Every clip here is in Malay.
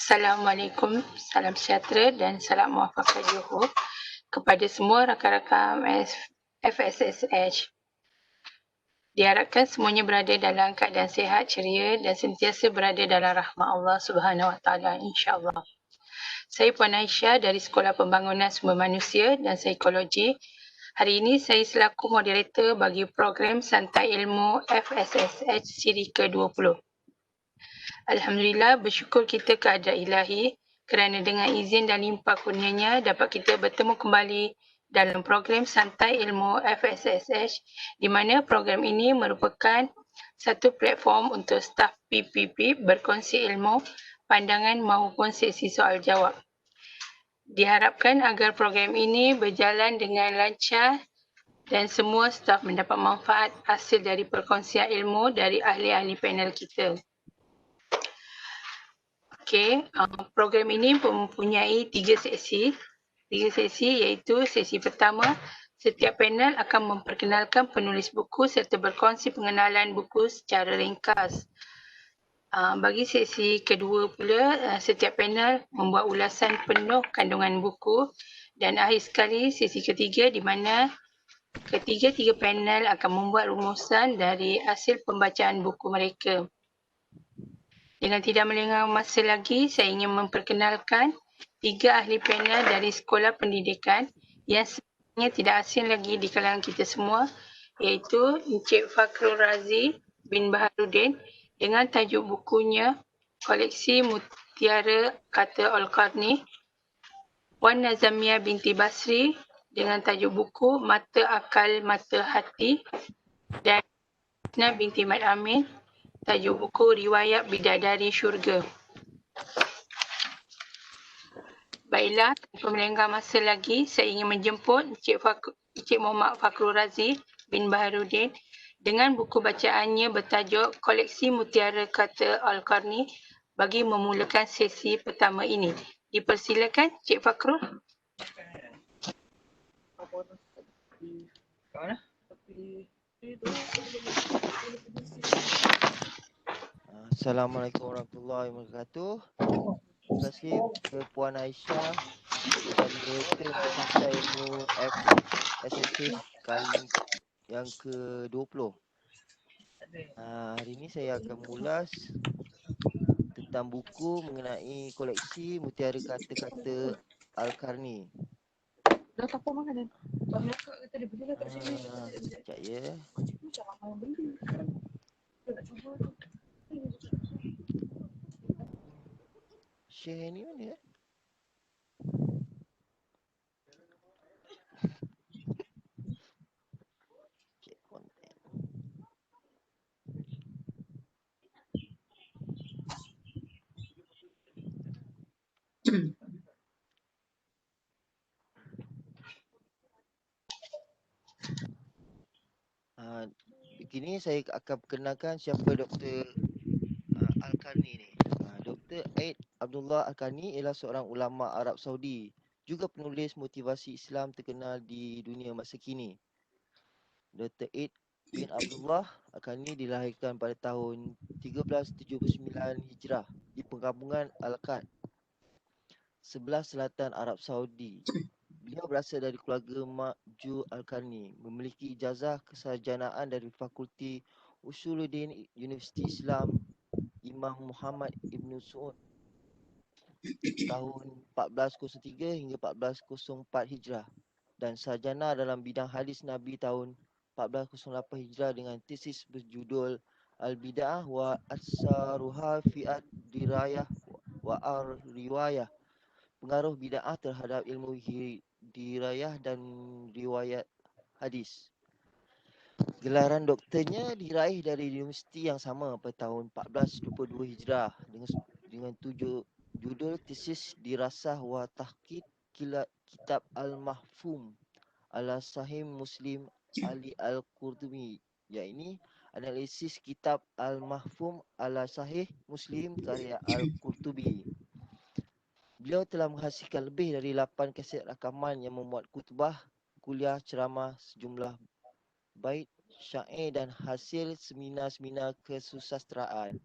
Assalamualaikum, salam sejahtera dan salam muafakat Johor kepada semua rakan-rakan FSSH. Diharapkan semuanya berada dalam keadaan sihat, ceria dan sentiasa berada dalam rahmat Allah Subhanahu Wa Taala, insya-Allah. Saya Puan Aisyah dari Sekolah Pembangunan Sumber Manusia dan Psikologi. Hari ini saya selaku moderator bagi program Santai Ilmu FSSH siri ke-20. Alhamdulillah, bersyukur kita kepada Ilahi kerana dengan izin dan limpah kurnianya dapat kita bertemu kembali dalam program Santai Ilmu FSSH, di mana program ini merupakan satu platform untuk staf PPP berkongsi ilmu, pandangan maupun sesi soal jawab. Diharapkan agar program ini berjalan dengan lancar dan semua staf mendapat manfaat hasil dari perkongsian ilmu dari ahli-ahli panel kita. Program ini mempunyai 3 sesi. 3 sesi iaitu sesi pertama, setiap panel akan memperkenalkan penulis buku serta berkongsi pengenalan buku secara ringkas. Bagi sesi kedua pula, setiap panel membuat ulasan penuh kandungan buku, dan akhir sekali sesi ketiga di mana ketiga-tiga panel akan membuat rumusan dari hasil pembacaan buku mereka. Dengan tidak melengah masa lagi, saya ingin memperkenalkan 3 ahli panel dari Sekolah Pendidikan yang sebenarnya tidak asing lagi di kalangan kita semua, iaitu Encik Fakhrul Razi bin Baharudin dengan tajuk bukunya Koleksi Mutiara Kata Al-Qarni, Puan Nazamiah binti Basri dengan tajuk buku Mata Akal Mata Hati, dan Husna binti Mat Amin tajuk buku Riwayat Bidadari Syurga. Baiklah, tanpa melengah masa lagi, saya ingin menjemput Encik Muhammad Fakhrul Razi bin Baharudin dengan buku bacaannya bertajuk Koleksi Mutiara Kata Al-Qarni bagi memulakan sesi pertama ini. Dipersilakan, Encik Fakhrul. Assalamualaikum warahmatullahi wabarakatuh. Terima kasih kepada Puan Aisyah sebagai moderator untuk Santai Ilmu FSSH kali yang ke-20. Hari ini saya akan mengulas tentang buku mengenai koleksi Mutiara Kata-Kata Al-Qarni. Dah tak apa makan. Banyak kata dia beli kat sini. Sekejap ya. Macam mana beli? Dia nak cuba tu. Share ni mana? Check content. Begini saya akan perkenalkan siapa Dr. Al-Qarni ni. Dr. Aid Abdullah Al-Qarni ialah seorang ulama Arab Saudi, juga penulis motivasi Islam terkenal di dunia masa kini. Dr. Aid bin Abdullah Al-Qarni dilahirkan pada tahun 1379 Hijrah di perkampungan Al-Qad, sebelah selatan Arab Saudi. Beliau berasal dari keluarga Ma'ju Al-Qarni, memiliki ijazah kesarjanaan dari Fakulti Usuluddin Universiti Islam Imam Muhammad Ibn Saud tahun 1403 hingga 1404 Hijrah, dan sarjana dalam bidang hadis Nabi tahun 1408 Hijrah dengan tesis berjudul Al-Bid'ah wa Asaruha fi Ad-Dirayah wa Ar-Riwayah, pengaruh bid'ah terhadap ilmu dirayah dan riwayat hadis. Gelaran doktornya diraih dari universiti yang sama pada tahun 1422 Hijrah dengan judul tesis Dirasah wa Tahqiq Kitab Al-Mahfum ala Sahih Muslim Ali Al-Qurtubi, iaitu analisis kitab Al-Mahfum ala Sahih Muslim karya Al-Qurtubi. Beliau telah menghasilkan lebih dari 8 kaset rakaman yang memuat khutbah, kuliah, ceramah, sejumlah bait syair dan hasil seminar-seminar kesusasteraan.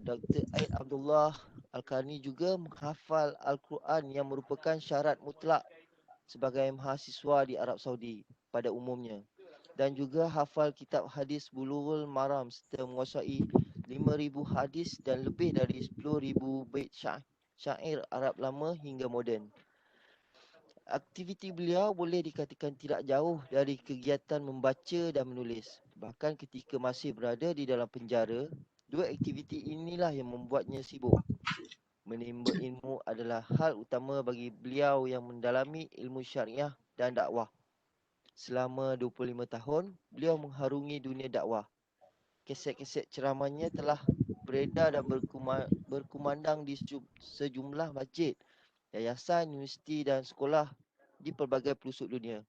Dr. Aid Abdullah Al-Karni juga menghafal Al-Quran yang merupakan syarat mutlak sebagai mahasiswa di Arab Saudi pada umumnya, dan juga hafal kitab hadis Bulughul Maram serta menguasai 5,000 hadis dan lebih dari 10,000 bait syair Arab lama hingga moden. Aktiviti beliau boleh dikatakan tidak jauh dari kegiatan membaca dan menulis. Bahkan ketika masih berada di dalam penjara, dua aktiviti inilah yang membuatnya sibuk. Menimba ilmu adalah hal utama bagi beliau yang mendalami ilmu syariah dan dakwah. Selama 25 tahun, beliau mengharungi dunia dakwah. Keset-keset ceramahnya telah beredar dan berkumandang di sejumlah masjid, yayasan, universiti dan sekolah di pelbagai pelosok dunia.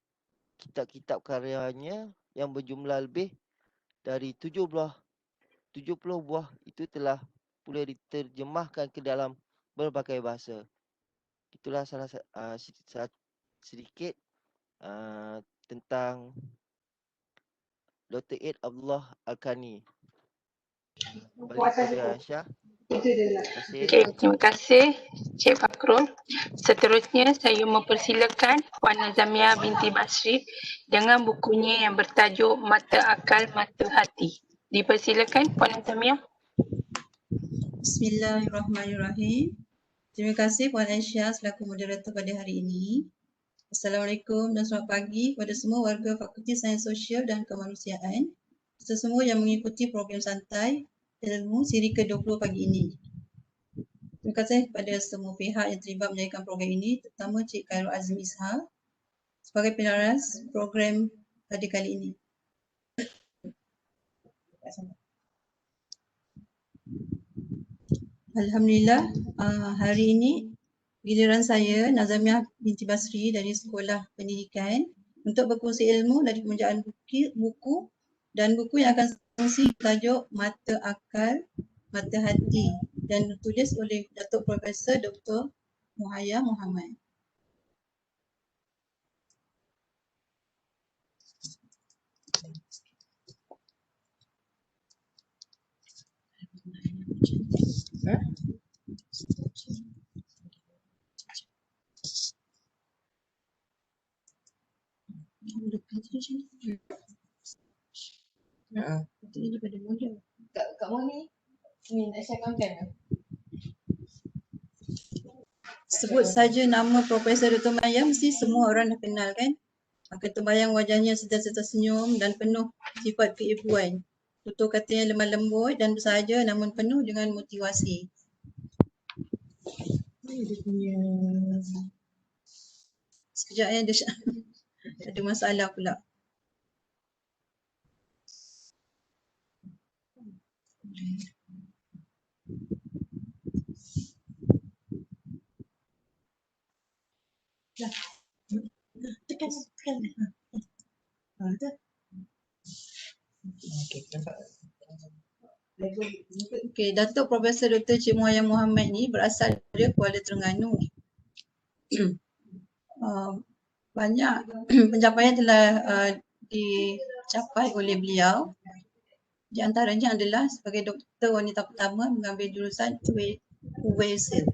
Kitab-kitab karyanya yang berjumlah lebih dari 70 buah itu telah pula diterjemahkan ke dalam berbagai bahasa. Itulah sedikit tentang Dr. Aid Abdullah Al-Karni. Balik kepada Aisyah. Terima kasih. Okey, terima kasih Cik Fakrul. Seterusnya saya mempersilakan Puan Nazamiah binti Basri dengan bukunya yang bertajuk Mata Akal Mata Hati. Dipersilakan Puan Nazamiah. Bismillahirrahmanirrahim. Terima kasih Puan Aisyah selaku moderator pada hari ini. Assalamualaikum dan selamat pagi kepada semua warga Fakulti Sains Sosial dan Kemanusiaan serta semua yang mengikuti program santai ilmu siri ke-20 pagi ini. Terima kasih kepada semua pihak yang terlibat menjayakan program ini, terutama Cik Khairul Azmi Ishak sebagai penaras program pada kali ini. Alhamdulillah, hari ini giliran saya, Nazamiah binti Basri dari Sekolah Pendidikan untuk berkongsi ilmu dari pemujaan buku dan buku yang akan kongsi tajuk Mata Akal, Mata Hati dan ditulis oleh Datuk Profesor Dr. Muhayya Muhammad. Ini pada model. Kat mana ni nak siapkan kan? Sebut saja nama Profesor Dr. Muhayya mesti semua orang dah kenal kan? Akan terbayang wajahnya serta senyum dan penuh sifat keibuan. Tutur katanya lemah lembut dan bersahaja namun penuh dengan motivasi. Dia punya sekejap ya, dia ada masalah pula. Tekan. Okey, Datuk Profesor Dr. Cik Muhayya Muhammad ni berasal dari Kuala Terengganu. Banyak pencapaian telah dicapai oleh beliau. Di antaranya adalah sebagai doktor wanita pertama mengambil jurusan UASL.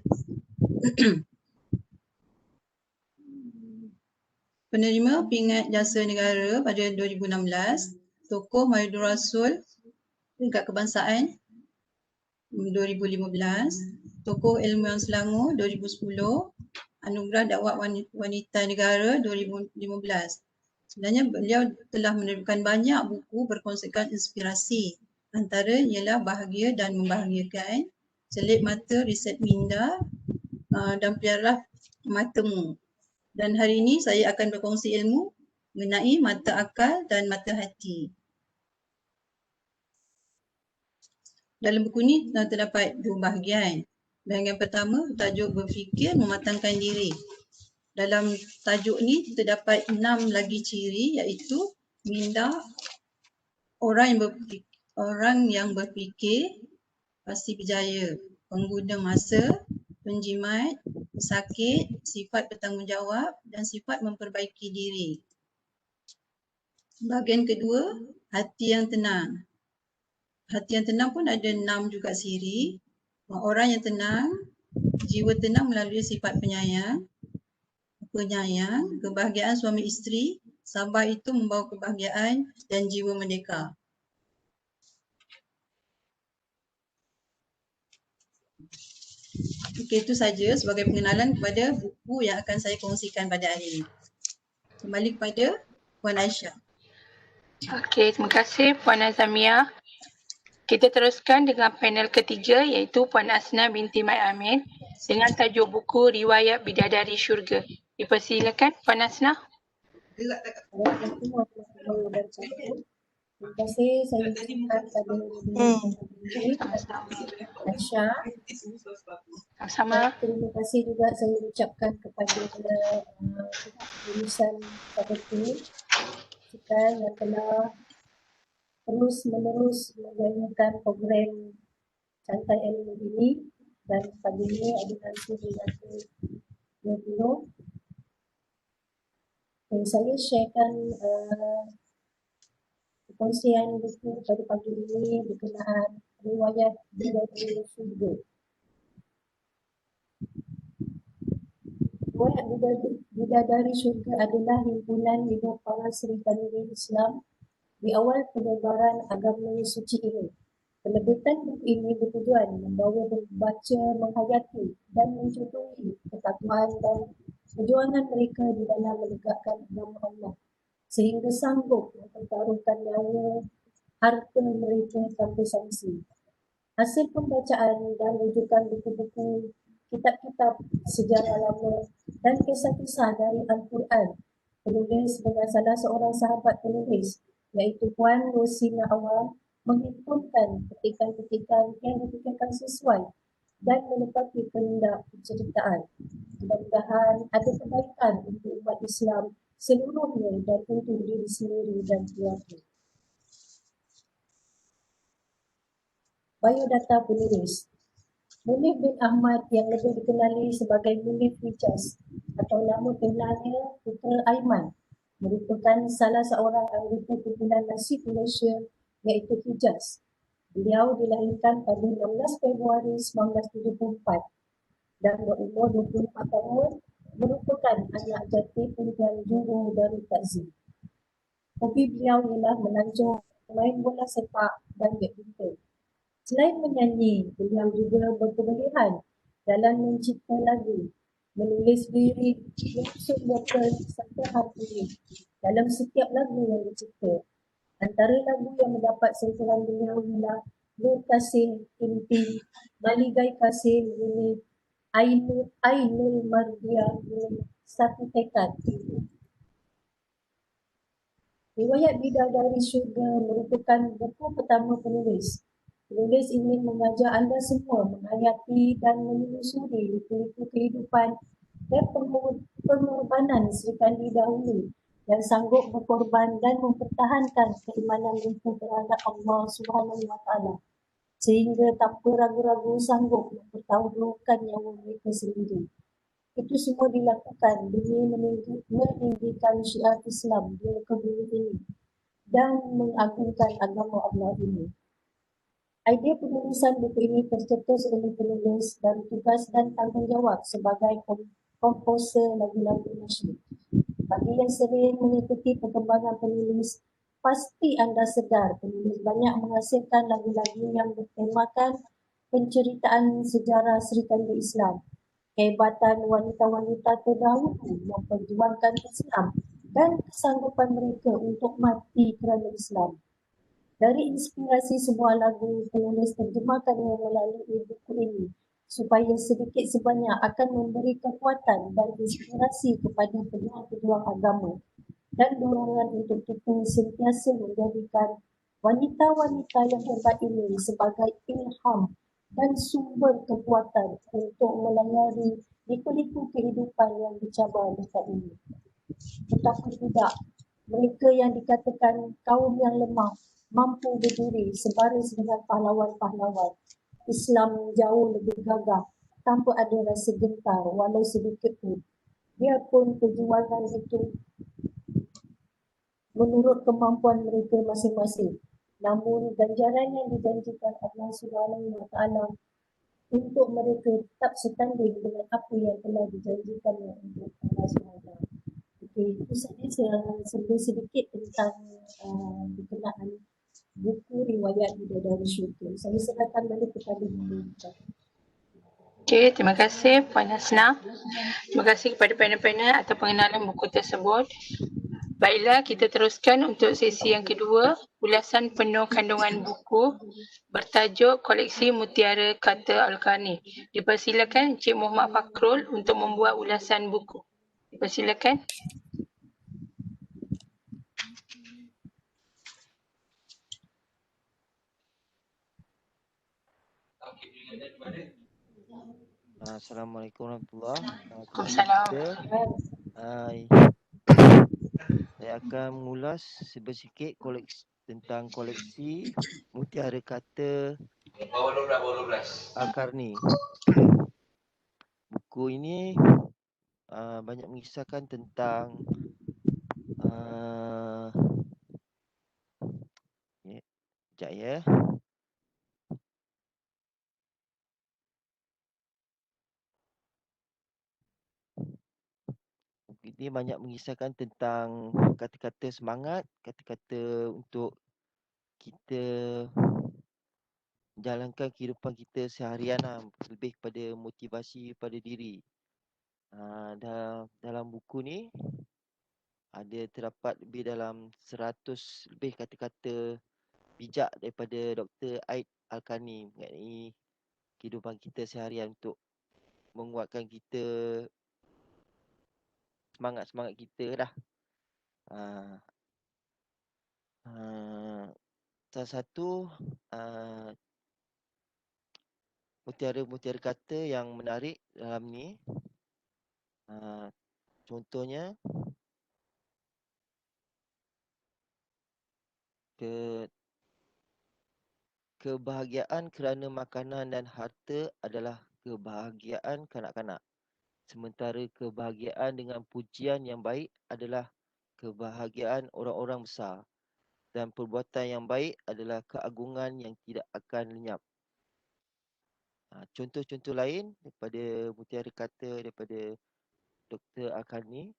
Penerima pingat jasa negara pada 2016, tokoh Mahyudin Rasul peringkat kebangsaan 2015, tokoh ilmuwan Selangor 2010, anugerah dakwah wanita negara 2015. Sebenarnya beliau telah menerbitkan banyak buku berkonsepkan inspirasi. Antara ialah Bahagia dan Membahagiakan, Selip Mata Riset Minda dan Pelihara Matamu. Dan hari ini saya akan berkongsi ilmu mengenai mata akal dan mata hati. Dalam buku ini terdapat dua bahagian. Bahagian pertama tajuk berfikir mematangkan diri. Dalam tajuk ni terdapat 6 lagi ciri iaitu minda, orang yang berfikir pasti berjaya, pengguna masa, penjimat, pesakit, sifat bertanggungjawab dan sifat memperbaiki diri. Bahagian kedua, hati yang tenang. Hati yang tenang pun ada 6 juga ciri. Orang yang tenang, jiwa tenang melalui sifat penyayang, kebahagiaan suami isteri, sabar itu membawa kebahagiaan dan jiwa merdeka. Okey, itu saja sebagai pengenalan kepada buku yang akan saya kongsikan pada hari ini. Kembali kepada Puan Aisyah. Okey, terima kasih Puan Azamia. Kita teruskan dengan panel ketiga iaitu Puan Asna binti Mai Amin dengan tajuk buku Riwayat Bidadari Syurga. Dipersilakan Puan Asna. Assalamualaikum warahmatullahi wabarakatuh. Terima kasih saya ucapkan pada Aisyah. Sama-sama. Terima kasih juga saya ucapkan kepada jurusan fakulti yang telah terus-menerus menjalankan program Santai Ilmu ini dan pagi ini adalah hari ke-20. Saya sharekan perkongsian buku pada pagi ini berkenaan riwayat Bidadari Syurga. Riwayat Bidadari Syurga adalah himpunan hidup para Sri Kandi Islam di awal penyebaran agama suci ini. Penerbitan buku ini bertujuan membawa pembaca menghayati dan mencontohi ketakwaan dan perjuangan mereka di dalam menegakkan agama Allah sehingga sanggup mempertaruhkan nyawa harta mereka tanpa sanksi. Hasil pembacaan dan rujukan buku-buku, kitab-kitab sejarah lama dan kisah-kisah dari Al-Quran penulis dengan salah seorang sahabat penulis iaitu Puan Rosina Awam menghimpunkan petikan-petikan yang dipikirkan sesuai dan menepati kehendak penceritaan. Mudah-mudahan ada kebaikan untuk umat Islam seluruhnya dan untuk diri sendiri dan keluarga. Biodata penulis Munif bin Ahmad yang lebih dikenali sebagai Munif Hijaz atau nama panggilannya Putra Aiman merupakan salah seorang anggota kumpulan Nasib Malaysia iaitu Hijaz. Beliau dilahirkan pada 16 Februari 1974 dan berumur 24 tahun, merupakan anak jati pilihan juru Darul Takzim. Hobi beliau ialah melancong, main bola sepak dan badminton. Selain menyanyi, beliau juga berkebolehan dalam mencipta lagu, menulis lirik, menyusun vokal serta harmoni dalam setiap lagu yang dicipta. Antara lagu yang mendapat sentuhan beliau ialah Nur Kasih Inti, Maligai Kasih Unit, Ainul Mardia Unit, Satu Tekad. Riwayat Bidadari Syurga merupakan buku pertama penulis. Penulis ingin mengajak anda semua menghayati dan menelusuri liku-liku kehidupan dan pengorbanan Sri Kandi dahulu yang sanggup berkorban dan mempertahankan keimanan mereka terhadap Allah SWT sehingga tanpa ragu-ragu sanggup mempertaruhkan nyawa mereka sendiri. Itu semua dilakukan demi meninggikan syiar Islam di muka bumi ini dan mengagungkan agama Allah ini. Idea penulisan buku ini tercetus oleh penulis dan tugas dan tanggungjawab sebagai komposer lagu-lagu nasyid. Bagi yang sering mengikuti perkembangan penulis, pasti anda sedar penulis banyak menghasilkan lagu-lagu yang bertemakan penceritaan sejarah Sri Kandi Islam, kehebatan wanita-wanita terdahulu memperjuangkan Islam dan kesanggupan mereka untuk mati kerana Islam. Dari inspirasi sebuah lagu, penulis terjemahkannya melalui buku ini supaya sedikit sebanyak akan memberi kekuatan dan inspirasi kepada pejuang-pejuang agama dan dorongan untuk kita sentiasa menjadikan wanita-wanita yang hebat ini sebagai ilham dan sumber kekuatan untuk melayari liku-liku kehidupan yang dicabar dekat ini. Betapa tidak, mereka yang dikatakan kaum yang lemah mampu berdiri sebaris dengan pahlawan-pahlawan. Islam jauh lebih gagah tanpa ada rasa gentar walau sedikit pun. Biarpun perjuangan itu menurut kemampuan mereka masing-masing. Namun ganjaran yang dijanjikan Allah SWT untuk mereka tetap setanding dengan apa yang telah dijanjikan untuk Allah SWT. Okey, itu saja sedikit tentang berkenaan buku riwayat Bidadari Syurga. Saya serahkan balik kepada Ibu. Okey, terima kasih Puan Hasna. Terima kasih kepada panel-panel atas pengenalan buku tersebut. Baiklah, kita teruskan untuk sesi yang kedua, ulasan penuh kandungan buku bertajuk Koleksi Mutiara Kata Al-Qarni. Dipersilakan Encik Muhammad Fakrul untuk membuat ulasan buku. Dipersilakan. Assalamualaikum warahmatullahi wabarakatuh. Waalaikumsalam. Hai. Saya akan mengulas sedikit tentang koleksi Mutiara Kata Al-Qarni. Buku ini banyak mengisahkan tentang sekejap ya. Ini banyak mengisahkan tentang kata-kata semangat, kata-kata untuk kita menjalankan kehidupan kita seharian lah, lebih kepada motivasi pada diri. Dalam buku ni ada terdapat lebih dalam 100 lebih kata-kata bijak daripada Dr. Aid Al-Qarni mengenai kehidupan kita seharian untuk menguatkan kita, semangat-semangat kita dah. Salah satu mutiara-mutiara kata yang menarik dalam ni, contohnya kebahagiaan kerana makanan dan harta adalah kebahagiaan kanak-kanak. Sementara kebahagiaan dengan pujian yang baik adalah kebahagiaan orang-orang besar. Dan perbuatan yang baik adalah keagungan yang tidak akan lenyap. Contoh-contoh lain daripada mutiara kata daripada Dr. Al-Qarni.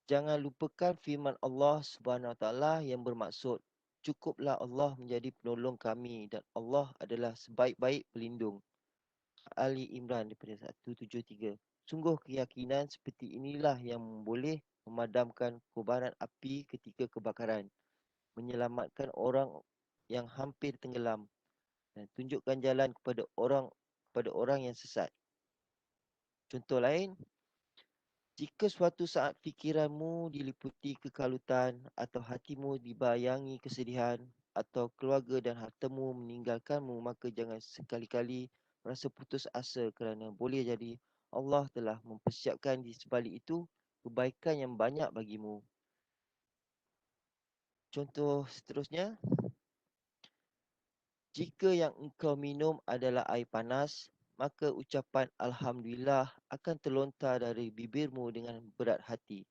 Jangan lupakan firman Allah Subhanahu Wa Taala yang bermaksud, cukuplah Allah menjadi penolong kami dan Allah adalah sebaik-baik pelindung. Ali Imran daripada 173. Sungguh keyakinan seperti inilah yang boleh memadamkan kobaran api ketika kebakaran, menyelamatkan orang yang hampir tenggelam dan tunjukkan jalan kepada orang yang sesat. Contoh lain, jika suatu saat fikiranmu diliputi kekalutan atau hatimu dibayangi kesedihan atau keluarga dan hartamu meninggalkanmu, maka jangan sekali-kali merasa putus asa kerana boleh jadi Allah telah mempersiapkan di sebalik itu kebaikan yang banyak bagimu. Contoh seterusnya, jika yang engkau minum adalah air panas, maka ucapan Alhamdulillah akan terlontar dari bibirmu dengan berat hati.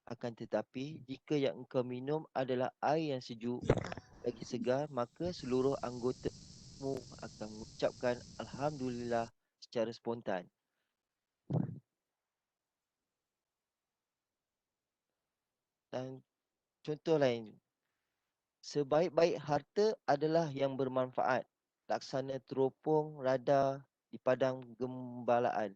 Akan tetapi, jika yang engkau minum adalah air yang sejuk, lagi segar, maka seluruh anggotamu akan mengucapkan Alhamdulillah secara spontan. Dan contoh lain, sebaik-baik harta adalah yang bermanfaat, laksana teropong radar di padang gembalaan.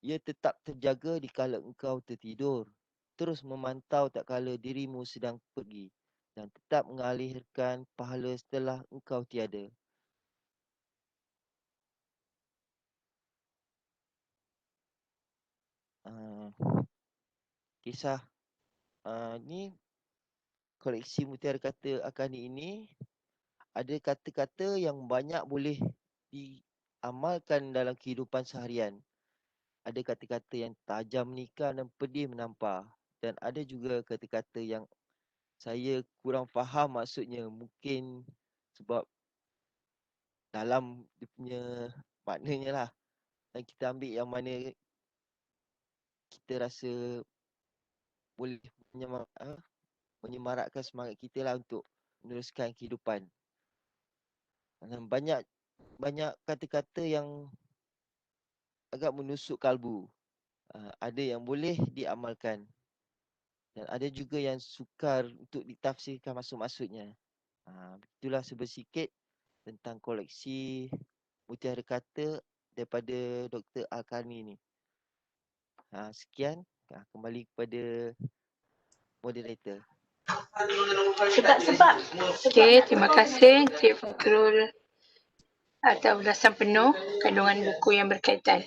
Ia tetap terjaga dikala engkau tertidur, terus memantau tak kala dirimu sedang pergi, dan tetap mengalihkan pahala setelah engkau tiada. Kisah ni koleksi mutiara kata Al-Qarni ini ada kata-kata yang banyak boleh diamalkan dalam kehidupan seharian. Ada kata-kata yang tajam menikam dan pedih menampar. Dan ada juga kata-kata yang saya kurang faham maksudnya. Mungkin sebab dalam dia punya maknanya lah. Dan kita ambil yang mana kita rasa boleh menyemarakkan semangat kita lah untuk meneruskan kehidupan. Dan banyak kata-kata yang agak menusuk kalbu. Ada yang boleh diamalkan dan ada juga yang sukar untuk ditafsirkan maksud-maksudnya. Itulah sebersikit tentang koleksi mutiara kata daripada Dr. Al-Karni ni. Sekian, kembali kepada moderator. Sebab Okey, terima kasih Cik Fakrul atas ulasan penuh kandungan buku yang berkaitan.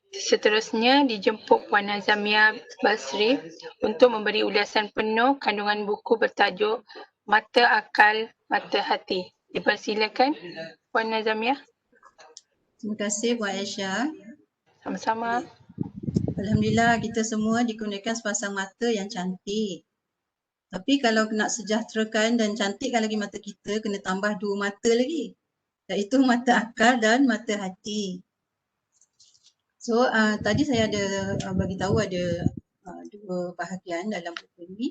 Seterusnya dijemput Puan Nazamia Basri untuk memberi ulasan penuh kandungan buku bertajuk Mata Akal, Mata Hati. Dipersilakan Puan Nazamia. Terima kasih Puan Aisyah. Sama-sama. Alhamdulillah kita semua dikurniakan sepasang mata yang cantik. Tapi kalau nak sejahterakan dan cantikkan lagi mata kita, kena tambah 2 mata lagi. Iaitu mata akal dan mata hati. So tadi saya ada bagi tahu ada 2 bahagian dalam buku ini.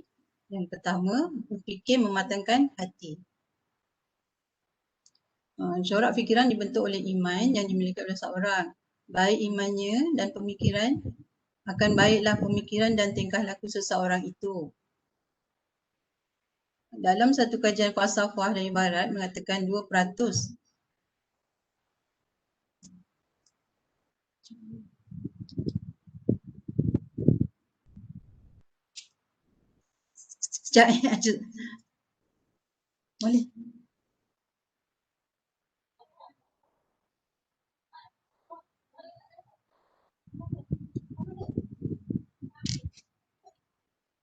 Yang pertama, berfikir mematangkan hati. Corak fikiran dibentuk oleh iman yang dimiliki oleh seorang. Baik imannya dan pemikiran, akan baiklah pemikiran dan tingkah laku seseorang itu. Dalam satu kajian falsafah dari barat mengatakan 2% sekejap boleh.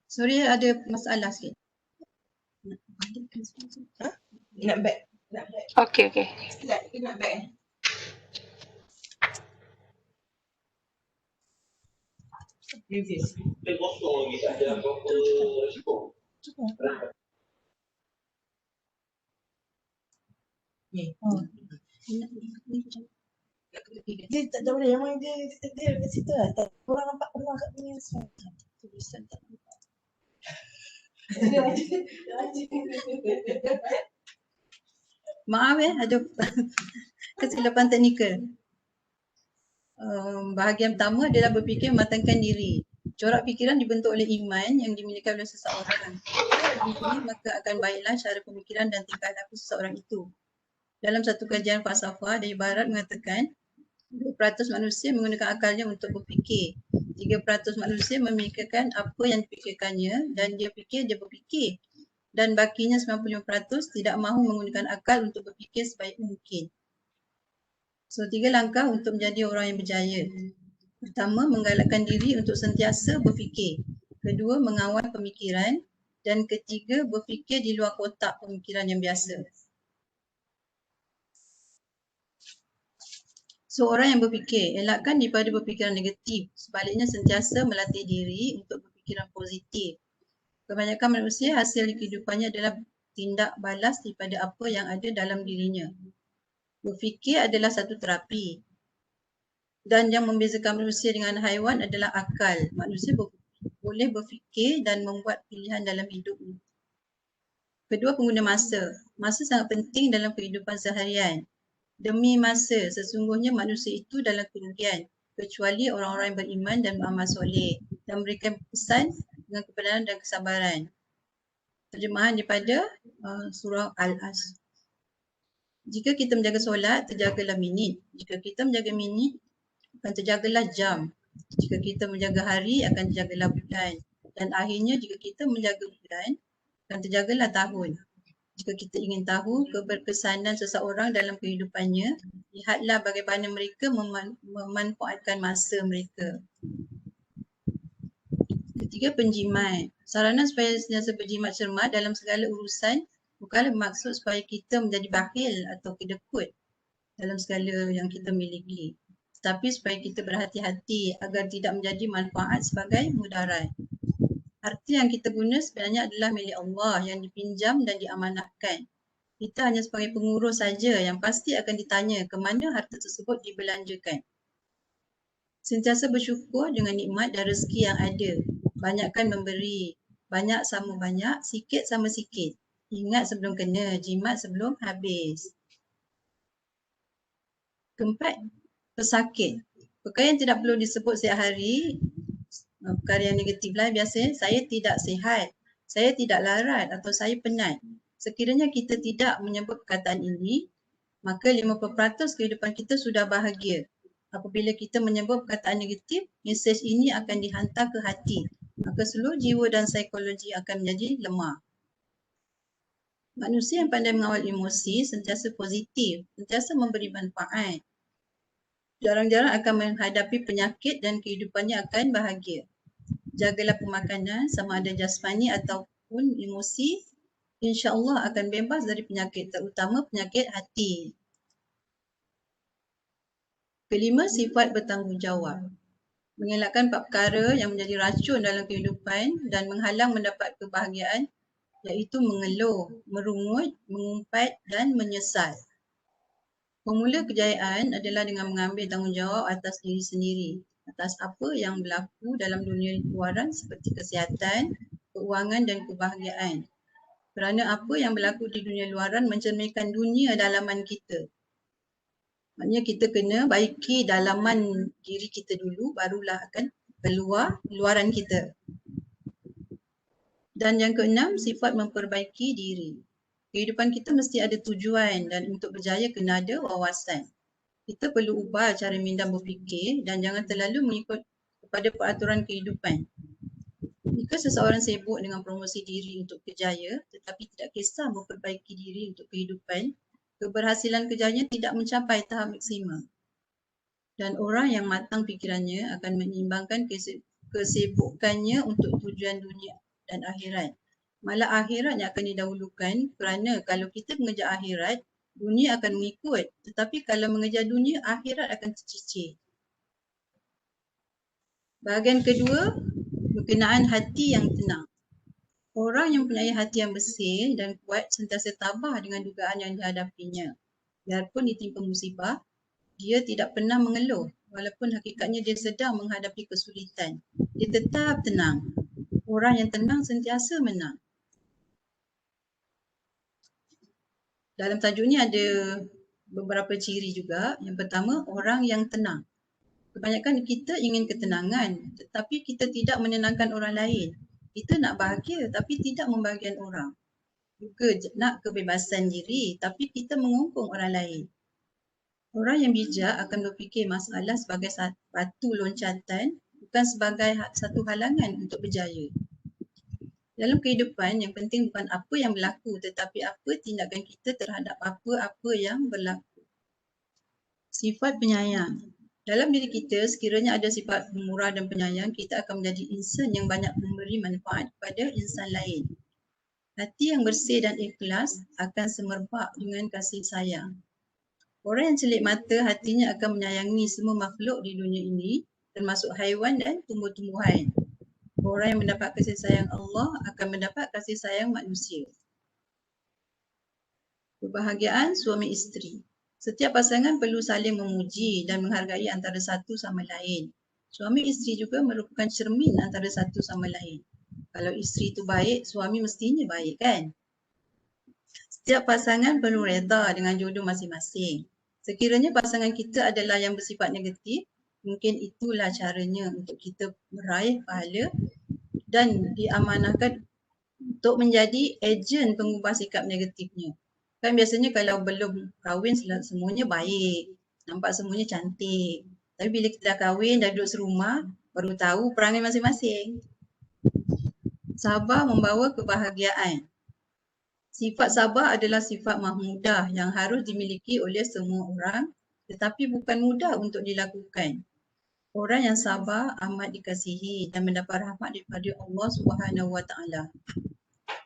Sorry ada masalah sikit. Nak back. Okey. Nak back. Previous. Dia tak tahu dia memang dia kat situ lah. Tak orang nampak pernah kat punya slide. Tulisan tak nampak. Maaf ada kesilapan teknikal. Bahagian pertama adalah berfikir mematangkan diri. Corak fikiran dibentuk oleh iman yang dimiliki oleh seseorang. Ini maka akan baiklah cara pemikiran dan tingkah laku seseorang itu. Dalam satu kajian falsafah dari barat mengatakan 2% manusia menggunakan akalnya untuk berfikir. 3% manusia memikirkan apa yang dipikirkannya dan dia fikir dia berfikir. Dan bakinya 95% tidak mahu menggunakan akal untuk berfikir sebaik mungkin. So 3 langkah untuk menjadi orang yang berjaya. Pertama, menggalakkan diri untuk sentiasa berfikir. Kedua, mengawal pemikiran. Dan ketiga, berfikir di luar kotak pemikiran yang biasa. So, orang yang berfikir, elakkan daripada berfikiran negatif. Sebaliknya, sentiasa melatih diri untuk berfikiran positif. Kebanyakan manusia hasil kehidupannya adalah tindak balas daripada apa yang ada dalam dirinya. Berfikir adalah satu terapi. Dan yang membezakan manusia dengan haiwan adalah akal. Manusia boleh berfikir dan membuat pilihan dalam hidupnya. Kedua, pengguna masa. Masa sangat penting dalam kehidupan seharian. Demi masa, sesungguhnya manusia itu dalam kerugian. Kecuali orang-orang yang beriman dan beramal soleh. Dan memberikan pesan dengan kebenaran dan kesabaran. Terjemahan daripada surah Al-As. Jika kita menjaga solat, terjagalah minit. Jika kita menjaga minit, akan terjagalah jam. Jika kita menjaga hari, akan terjagalah bulan. Dan akhirnya jika kita menjaga bulan, akan terjagalah tahun. Jika kita ingin tahu keberkesanan seseorang dalam kehidupannya, lihatlah bagaimana mereka memanfaatkan masa mereka. Ketiga, penjimat. Saranan supaya sentiasa berjimat cermat dalam segala urusan bukanlah bermaksud supaya kita menjadi bakhil atau kedekut dalam segala yang kita miliki. Tetapi supaya kita berhati-hati agar tidak menjadi manfaat sebagai mudarat. Harta yang kita guna sebenarnya adalah milik Allah yang dipinjam dan diamanahkan. Kita hanya sebagai pengurus saja yang pasti akan ditanya ke mana harta tersebut dibelanjakan. Sentiasa bersyukur dengan nikmat dan rezeki yang ada. Banyakkan memberi. Banyak sama banyak, sikit sama sikit. Ingat sebelum kena, jimat sebelum habis. Keempat, pesakit. Perkara yang tidak perlu disebut setiap hari, perkara yang negatif lah biasanya, saya tidak sihat, saya tidak larat atau saya penat. Sekiranya kita tidak menyebut perkataan ini, maka 50% kehidupan kita sudah bahagia. Apabila kita menyebut perkataan negatif, mesej ini akan dihantar ke hati. Maka seluruh jiwa dan psikologi akan menjadi lemah. Manusia yang pandai mengawal emosi sentiasa positif, sentiasa memberi manfaat. Jarang-jarang akan menghadapi penyakit dan kehidupannya akan bahagia. Jagalah pemakanan sama ada jasmani ataupun emosi, insya-Allah akan bebas dari penyakit, terutama penyakit hati. Kelima, sifat bertanggungjawab. Mengelakkan 4 perkara yang menjadi racun dalam kehidupan dan menghalang mendapat kebahagiaan, iaitu mengeluh, merungut, mengumpat dan menyesal. Formula kejayaan adalah dengan mengambil tanggungjawab atas diri sendiri, atas apa yang berlaku dalam dunia luaran seperti kesihatan, keuangan dan kebahagiaan. Kerana apa yang berlaku di dunia luaran mencerminkan dunia dalaman kita. Maknanya kita kena baiki dalaman diri kita dulu, barulah akan keluar luaran kita. Dan yang keenam, sifat memperbaiki diri. Kehidupan kita mesti ada tujuan dan untuk berjaya kena ada wawasan. Kita perlu ubah cara minda berfikir dan jangan terlalu mengikut kepada peraturan kehidupan. Jika seseorang sibuk dengan promosi diri untuk kerjaya tetapi tidak kisah memperbaiki diri untuk kehidupan, keberhasilan kerjanya tidak mencapai tahap maksimal. Dan orang yang matang fikirannya akan menyeimbangkan kesibukannya untuk tujuan dunia dan akhirat. Malah akhirat yang akan didahulukan kerana kalau kita mengejar akhirat, dunia akan mengikut. Tetapi kalau mengejar dunia, akhirat akan tercicir. Bahagian kedua, berkenaan hati yang tenang. Orang yang mempunyai hati yang bersih dan kuat sentiasa tabah dengan dugaan yang dihadapinya. Biarpun ditimpa musibah, dia tidak pernah mengeluh walaupun hakikatnya dia sedang menghadapi kesulitan. Dia tetap tenang. Orang yang tenang sentiasa menang. Dalam tajuk ni ada beberapa ciri juga. Yang pertama, orang yang tenang. Kebanyakan kita ingin ketenangan tetapi kita tidak menenangkan orang lain. Kita nak bahagia tapi tidak membahagikan orang. Juga nak kebebasan diri tapi kita mengungkung orang lain. Orang yang bijak akan berfikir masalah sebagai batu loncatan, bukan sebagai satu halangan untuk berjaya. Dalam kehidupan, yang penting bukan apa yang berlaku tetapi apa tindakan kita terhadap apa-apa yang berlaku. Sifat penyayang. Dalam diri kita, sekiranya ada sifat pemurah dan penyayang, kita akan menjadi insan yang banyak memberi manfaat kepada insan lain. Hati yang bersih dan ikhlas akan semerbak dengan kasih sayang. Orang yang celik mata, hatinya akan menyayangi semua makhluk di dunia ini, termasuk haiwan dan tumbuh-tumbuhan. Orang yang mendapat kasih sayang Allah akan mendapat kasih sayang manusia. Kebahagiaan suami isteri. Setiap pasangan perlu saling memuji dan menghargai antara satu sama lain. Suami isteri juga merupakan cermin antara satu sama lain. Kalau isteri itu baik, suami mestinya baik kan? Setiap pasangan perlu reda dengan jodoh masing-masing. Sekiranya pasangan kita adalah yang bersifat negatif, mungkin itulah caranya untuk kita meraih pahala dan diamanahkan untuk menjadi ejen pengubah sikap negatifnya. Kan biasanya kalau belum kahwin semuanya baik, nampak semuanya cantik. Tapi bila kita dah kahwin, dah duduk serumah, baru tahu perangai masing-masing. Sabar membawa kebahagiaan. Sifat sabar adalah sifat mahmudah yang harus dimiliki oleh semua orang, tetapi bukan mudah untuk dilakukan. Orang yang sabar amat dikasihi dan mendapat rahmat daripada Allah Subhanahu Wa Taala.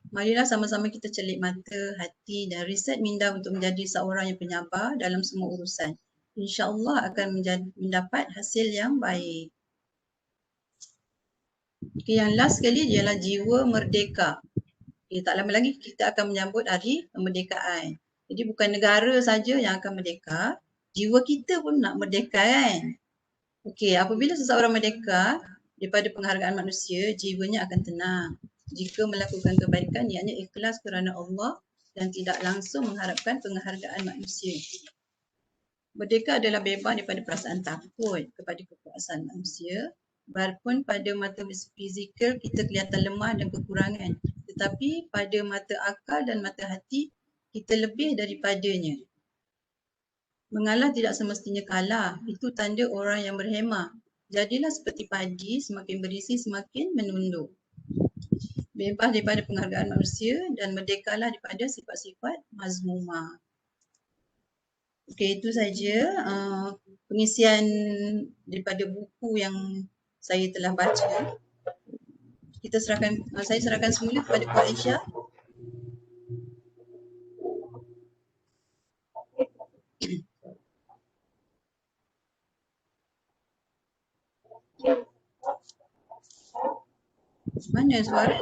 Marilah sama-sama kita celik mata, hati dan riset minda untuk menjadi seorang yang penyabar dalam semua urusan. InsyaAllah akan mendapat hasil yang baik. Okay, yang last sekali ialah jiwa merdeka. Okay, tak lama lagi kita akan menyambut hari kemerdekaan. Jadi bukan negara saja yang akan merdeka, jiwa kita pun nak merdeka kan. Okey, apabila seseorang merdeka daripada penghargaan manusia, jiwanya akan tenang. Jika melakukan kebaikan, ianya ikhlas kerana Allah dan tidak langsung mengharapkan penghargaan manusia. Merdeka adalah bebas daripada perasaan takut kepada kekuasaan manusia. Walaupun pada mata fizikal kita kelihatan lemah dan kekurangan, tetapi pada mata akal dan mata hati kita lebih daripadanya. Mengalah tidak semestinya kalah, itu tanda orang yang berhemah. Jadilah seperti padi, semakin berisi semakin menunduk. Bebas daripada penghargaan manusia dan merdekalah daripada sifat-sifat mazmumah. Okey, itu saja pengisian daripada buku yang saya telah baca. Saya serahkan semula kepada Puan Aisyah. Mana suara?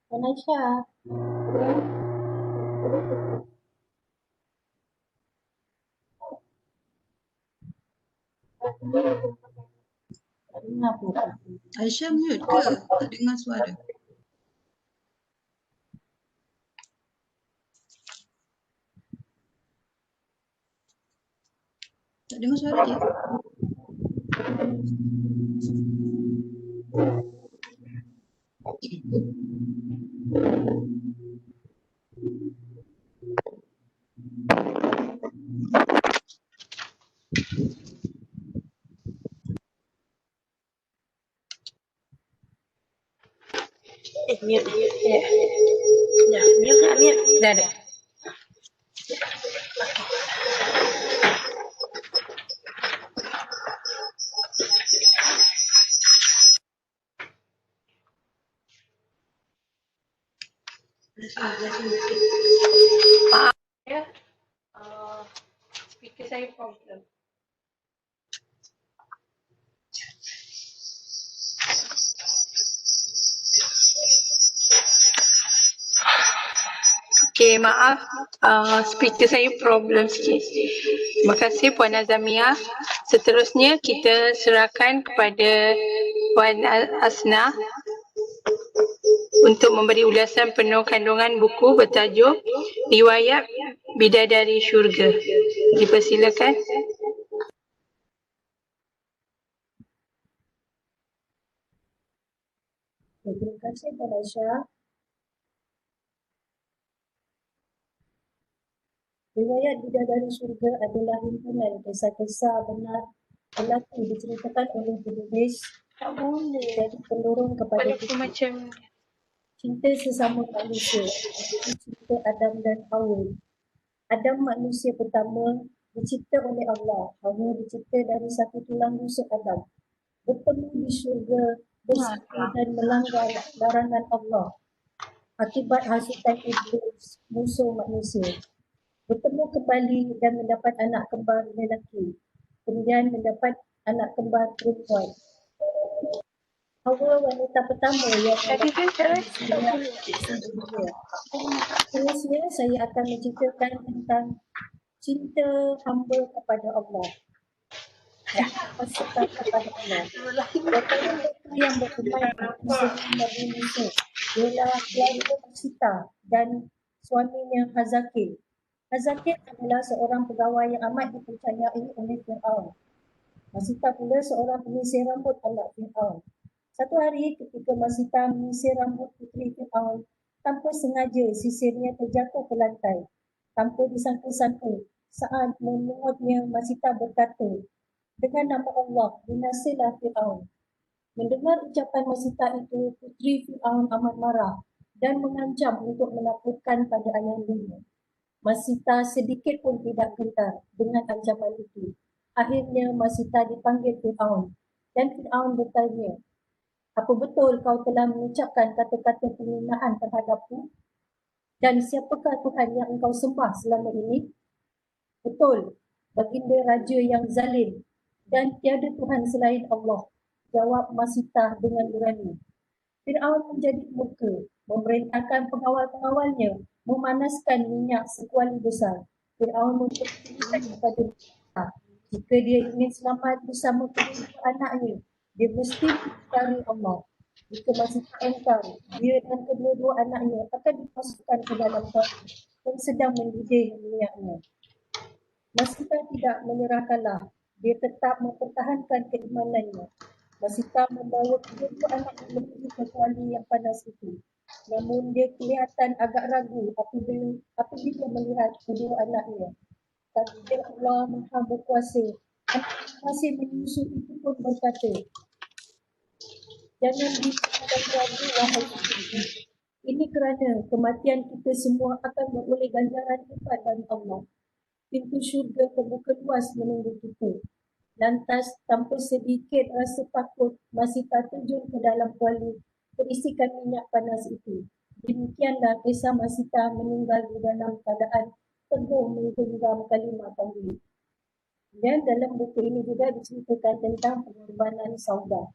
Puan Aisyah. Tak dengar pun. Aisyah mute ke? Tak dengar suara. Tak dengar suara dia. Mute. Ya. Dah, mute tak mute? Dah ada. Maaf ya, speaker saya problem. Okey, maaf, speaker saya problem sikit. Terima kasih Puan Azamia. Seterusnya kita serahkan kepada Puan Asnah untuk memberi ulasan penuh kandungan buku bertajuk Riwayat Bidadari Syurga. Dipersilakan. Terima kasih Puan Aisyah. Riwayat Bidadari Syurga adalah himpunan kisah-kisah benar berlaku diceritakan oleh penulis Tak boleh. jadi pendorong kepada Walaupun macam cinta sesama manusia, iaitu cinta Adam dan Hawa. Adam manusia pertama dicipta oleh Allah, Hawa dicipta dari satu tulang rusuk Adam. Bertemu di syurga, bersatu dan melanggar larangan Allah akibat hasutan iblis, musuh manusia. Bertemu kembali dan mendapat anak kembar lelaki. Kemudian mendapat anak kembar perempuan. Hawa wanita pertama yang tadi kan tak dunia. Seterusnya saya akan menceritakan tentang cinta hamba kepada Allah. Cinta kepada Allah. Mereka yang berkembang dengan Nabi Musa ialah keluarga Sita dan suaminya Hazakir. Hazakir adalah seorang pegawai yang amat dipercayai oleh Fir'aun. Masita pula seorang penyisir rambut anak Fir'aun. Satu hari ketika Masita menyisir rambut puteri Fir'aun, tanpa sengaja sisirnya terjatuh ke lantai. Tanpa disangka-sangka, saat memungutnya Masita berkata, dengan nama Allah, binasalah Fir'aun. Mendengar ucapan Masita itu, puteri Fir'aun amat marah dan mengancam untuk menakutkan pada ayahandanya. Masita sedikit pun tidak gentar dengan ancaman itu. Akhirnya Masita dipanggil Fir'aun dan Fir'aun bertanya, apa betul kau telah mengucapkan kata-kata penghinaan terhadapku? Dan siapakah Tuhan yang engkau sembah selama ini? Betul, baginda raja yang zalim dan tiada Tuhan selain Allah, jawab Masita dengan berani. Fir'aun menjadi murka, memerintahkan pengawal-pengawalnya memanaskan minyak sekuali besar. Fir'aun memperintahkan kepada Masita, jika dia ingin selamat bersama kedua anaknya, dia mesti mencari Allah. Jika Masita engkar, dia dan kedua-dua anaknya akan dimasukkan ke dalam tanah yang sedang mendidih minyaknya. Masita tidak menyerah kalah. Dia tetap mempertahankan keimanannya. Masita membawa kedua anaknya menuju ke kuali yang panas itu. Namun dia kelihatan agak ragu apabila melihat kedua anaknya. Takdir Allah Maha Berkuasa. Anak masih menyusu itu pun berkata, jangan ragu wahai ibu. Ini kerana kematian kita semua akan beroleh ganjaran hebat dari Allah. Pintu syurga terbuka luas menunggu kita. Lantas tanpa sedikit rasa takut, Masita terjun ke dalam kuali berisikan minyak panas itu. Demikianlah kisah Masita meninggal di dalam keadaan teguh menggenggam kalimah tauhid. Dan dalam buku ini juga diceritakan tentang pengorbanan Saudah.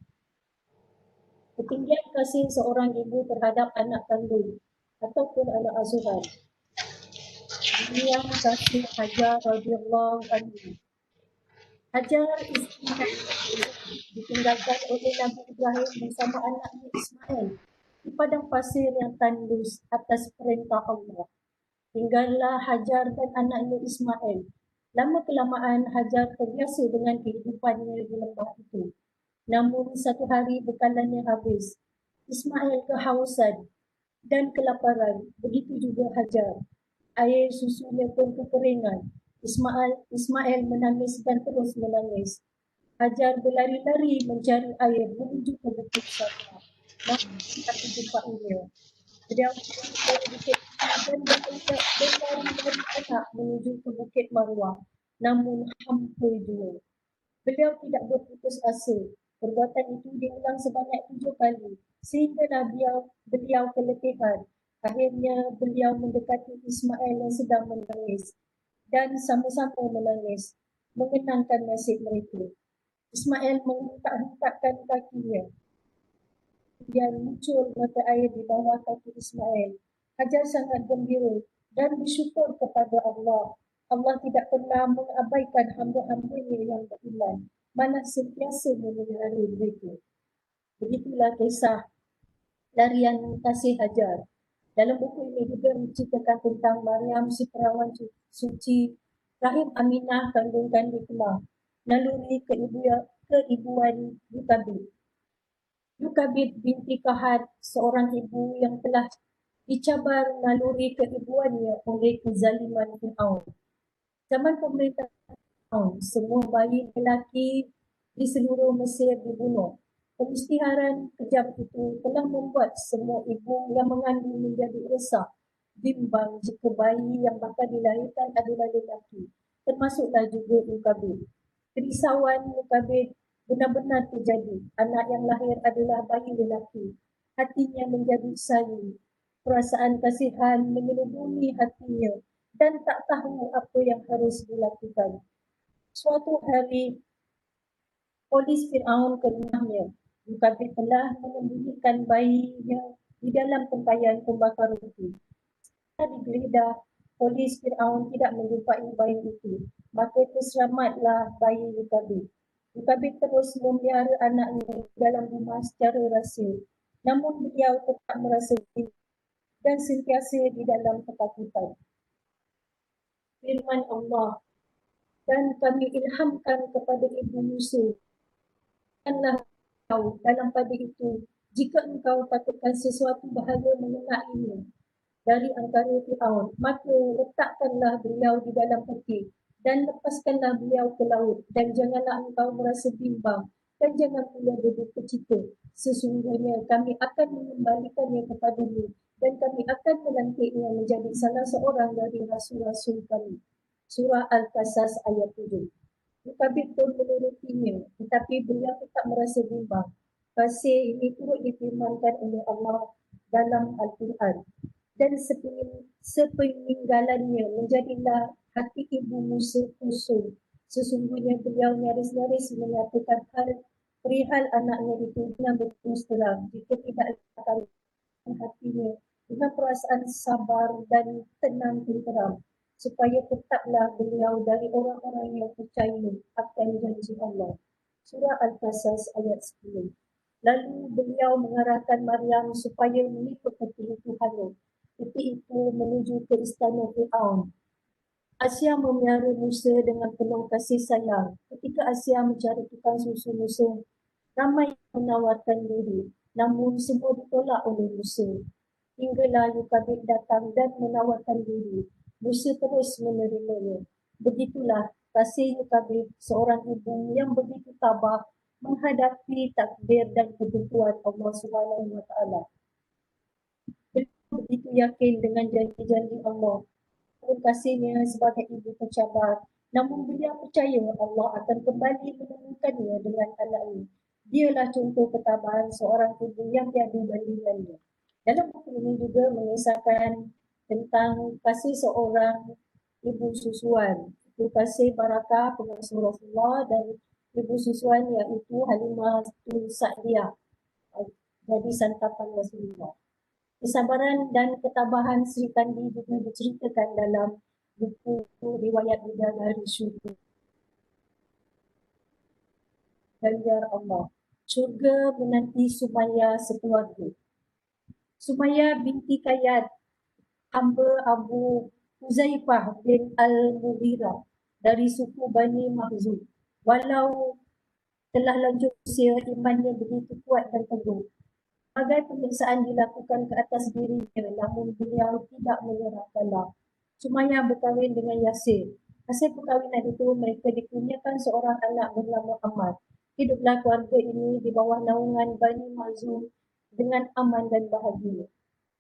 Ketinggian kasih seorang ibu terhadap anak kandung ataupun anak asuhan. Ini yang kasih Hajar radhiyallahu anhu. Hajar isteri ditinggalkan oleh Nabi Ibrahim bersama anaknya Ismail di padang pasir yang tandus atas perintah Allah. Tinggallah Hajar dan anaknya Ismail. Lama kelamaan Hajar terbiasa dengan kehidupannya di lembah itu. Namun satu hari bekalannya habis. Ismail kehausan dan kelaparan. Begitu juga Hajar. Air susunya pun kekeringan. Ismail menangis dan terus menangis. Hajar berlari-lari mencari air menuju ke bukit Safa. Namun tak dijumpai. Beliau dari bukit dan berlari-lari anak menuju ke bukit Marwah. Namun hampa jua. Beliau tidak berputus asa. Perbuatan itu diulang sebanyak 7 kali sehinggalah beliau keletihan. Akhirnya beliau mendekati Ismail yang sedang menangis dan sama-sama menangis mengenangkan nasib mereka. Ismail menghentak-hentakkan kakinya. Kemudian muncul mata air di bawah kaki Ismail. Hajar sangat gembira dan bersyukur kepada Allah. Allah tidak pernah mengabaikan hamba-hambanya yang beriman, malah sentiasa memelihara mereka. Begitulah kisah larian kasih Hajar. Dalam buku ini juga menceritakan tentang Maryam si perawan suci, rahim Aminah kandungan hikmah, naluri keibuan Yukabid. Yukabid binti Kahat, seorang ibu yang telah dicabar naluri keibuannya oleh kezaliman Fir'aun. Zaman pemerintah Fir'aun, semua bayi lelaki di seluruh Mesir dibunuh. Pemistiharan kejam itu telah membuat semua ibu yang mengandung menjadi resah, bimbang jika bayi yang bakal dilahirkan adalah lelaki, termasuklah juga Yukabid. Kerisauan Yukabid benar-benar terjadi. Anak yang lahir adalah bayi lelaki. Hatinya menjadi sayu. Perasaan kasihan menyelubungi hatinya dan tak tahu apa yang harus dilakukan. Suatu hari, polis Fir'aun ke rumahnya. Yukabid telah menyembunyikan bayinya di dalam tempayan pembakar roti. Setelah digeledah, polis Fir'aun tidak menjumpai bayi itu. Maka terselamatlah bayi Yukabid. Yukabid terus memelihara anaknya dalam rumah secara rahsia. Namun beliau tetap merasa bingung dan sentiasa di dalam ketakutan. Firman Allah, dan kami ilhamkan kepada Ibu Yusuf, janganlah kau dalam pada itu jika engkau takutkan sesuatu bahaya mengenainya dari antara Fir'aun, maka letakkanlah beliau di dalam peti dan lepaskanlah beliau ke laut, dan janganlah engkau merasa bimbang, dan jangan pula berduka cita. Sesungguhnya kami akan mengembalikannya kepadamu, dan kami akan melantiknya menjadi salah seorang dari rasul-rasul kami. Surah Al-Qasas ayat 7. Mukabir pun menurutinya, tetapi beliau tetap merasa bimbang. Kasih ini turut difirmankan oleh Allah dalam Al-Quran. Dan sepeninggalannya menjadilah hati ibu Musa kusut. Sesungguhnya beliau nyaris-nyaris menyatakan perihal anaknya itu dengan berterus terang. Jika tidak akan hatinya dengan perasaan sabar dan tenang tenteram, supaya tetaplah beliau dari orang-orang yang percaya akan janji Allah. Surah Al-Qasas ayat 10. Lalu beliau mengarahkan Maryam supaya mengikut petunjuk Tuhannya. Ketika itu menuju ke istana Fir'aun. Asia memelihara Musa dengan penuh kasih sayang. Ketika Asia mencari tukang susu Musa, ramai yang menawarkan diri, namun semua ditolak oleh Musa. Hinggalah Yukabid datang dan menawarkan diri. Musa terus menerimanya. Begitulah kasih Yukabid, seorang ibu yang begitu tabah menghadapi takdir dan ketentuan Allah SWT. Beliau begitu yakin dengan janji-janji Allah. Pun kasihnya sebagai ibu pencabar. Namun beliau percaya Allah akan kembali menemukannya dengan anaknya. Dialah contoh ketabahan seorang ibu yang tiada bandingannya. Dalam buku ini juga mengisahkan tentang kasih seorang ibu susuan. Ibu kasih Barakah pengasuh Rasulullah dan ibu susuan iaitu Halimah Sa'diyah. Jadi santapan Rasulullah. Kesabaran dan ketabahan Sri Kandi juga diceritakan dalam buku riwayat Bidadari Syurga. Ganjar Allah. Syurga menanti Sumayyah sekeluarga. Sumayyah binti Kayyad, hamba Abu Huzaifah bin Al-Mughirah dari suku Bani Mahzum. Walau telah lanjut usia, imannya begitu kuat dan teguh. Berbagai pemeriksaan dilakukan ke atas dirinya, namun beliau tidak menyerah kalah. Sumayyah berkahwin dengan Yasir. Hasil perkahwinan itu mereka dikurniakan seorang anak bernama Ahmad. Hiduplah keluarga ini di bawah naungan Bani Mahzum dengan aman dan bahagia.